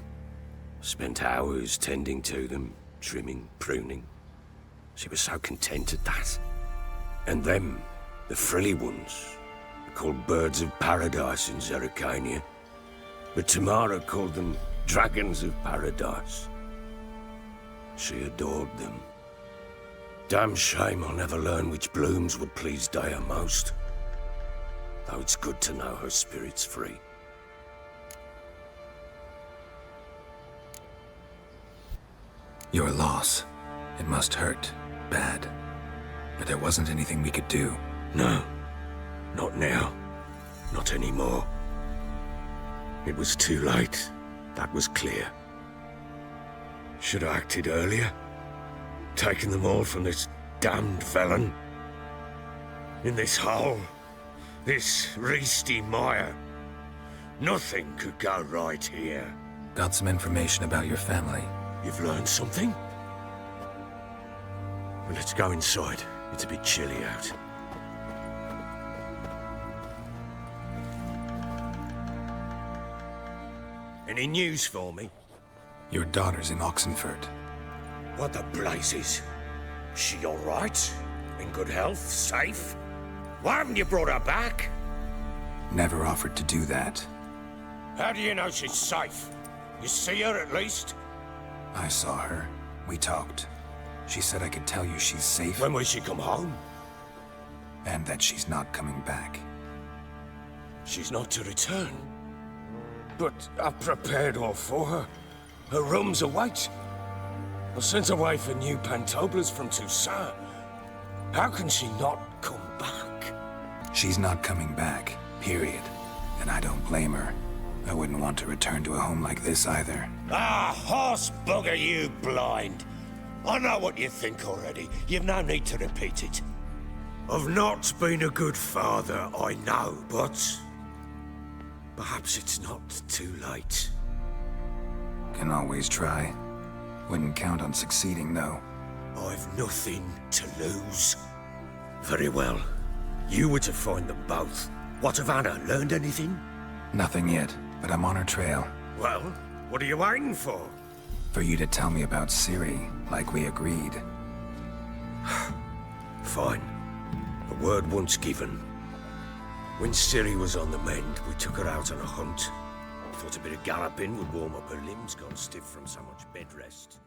Spent hours tending to them, trimming, pruning. She was so content at that. And them, the frilly ones, are called birds of paradise in Zerrikania. But Tamara called them dragons of paradise. She adored them. Damn shame I'll never learn which blooms would please Daya most. Though it's good to know her spirit's free. Your loss. It must hurt. Bad. But there wasn't anything we could do. No. Not now. Not anymore. It was too late. That was clear. Should have acted earlier. Taken them all from this damned felon. In this hole. This reesty mire. Nothing could go right here. Got some information about your family. You've learned something? Well, let's go inside. It's a bit chilly out. Any news for me? Your daughter's in Oxenfurt. What the blazes? She all right? In good health? Safe? Why haven't you brought her back? Never offered to do that. How do you know she's safe? You see her at least? I saw her. We talked. She said I could tell you she's safe. When will she come home? And that she's not coming back. She's not to return. But I've prepared all for her. Her rooms await. I sent away for new pantoblas from Toussaint. How can she not come back? She's not coming back, period. And I don't blame her. I wouldn't want to return to a home like this either. Ah, horse bugger you, blind. I know what you think already. You've no need to repeat it. I've not been a good father, I know, but perhaps it's not too late. Can always try. Wouldn't count on succeeding, though. I've nothing to lose. Very well. You were to find them both. What of Anna? Learned anything? Nothing yet, but I'm on her trail. Well, what are you waiting for? For you to tell me about Ciri, like we agreed. Fine. A word once given. When Ciri was on the mend, we took her out on a hunt. Thought a bit of galloping would warm up her limbs, gone stiff from so much bed rest.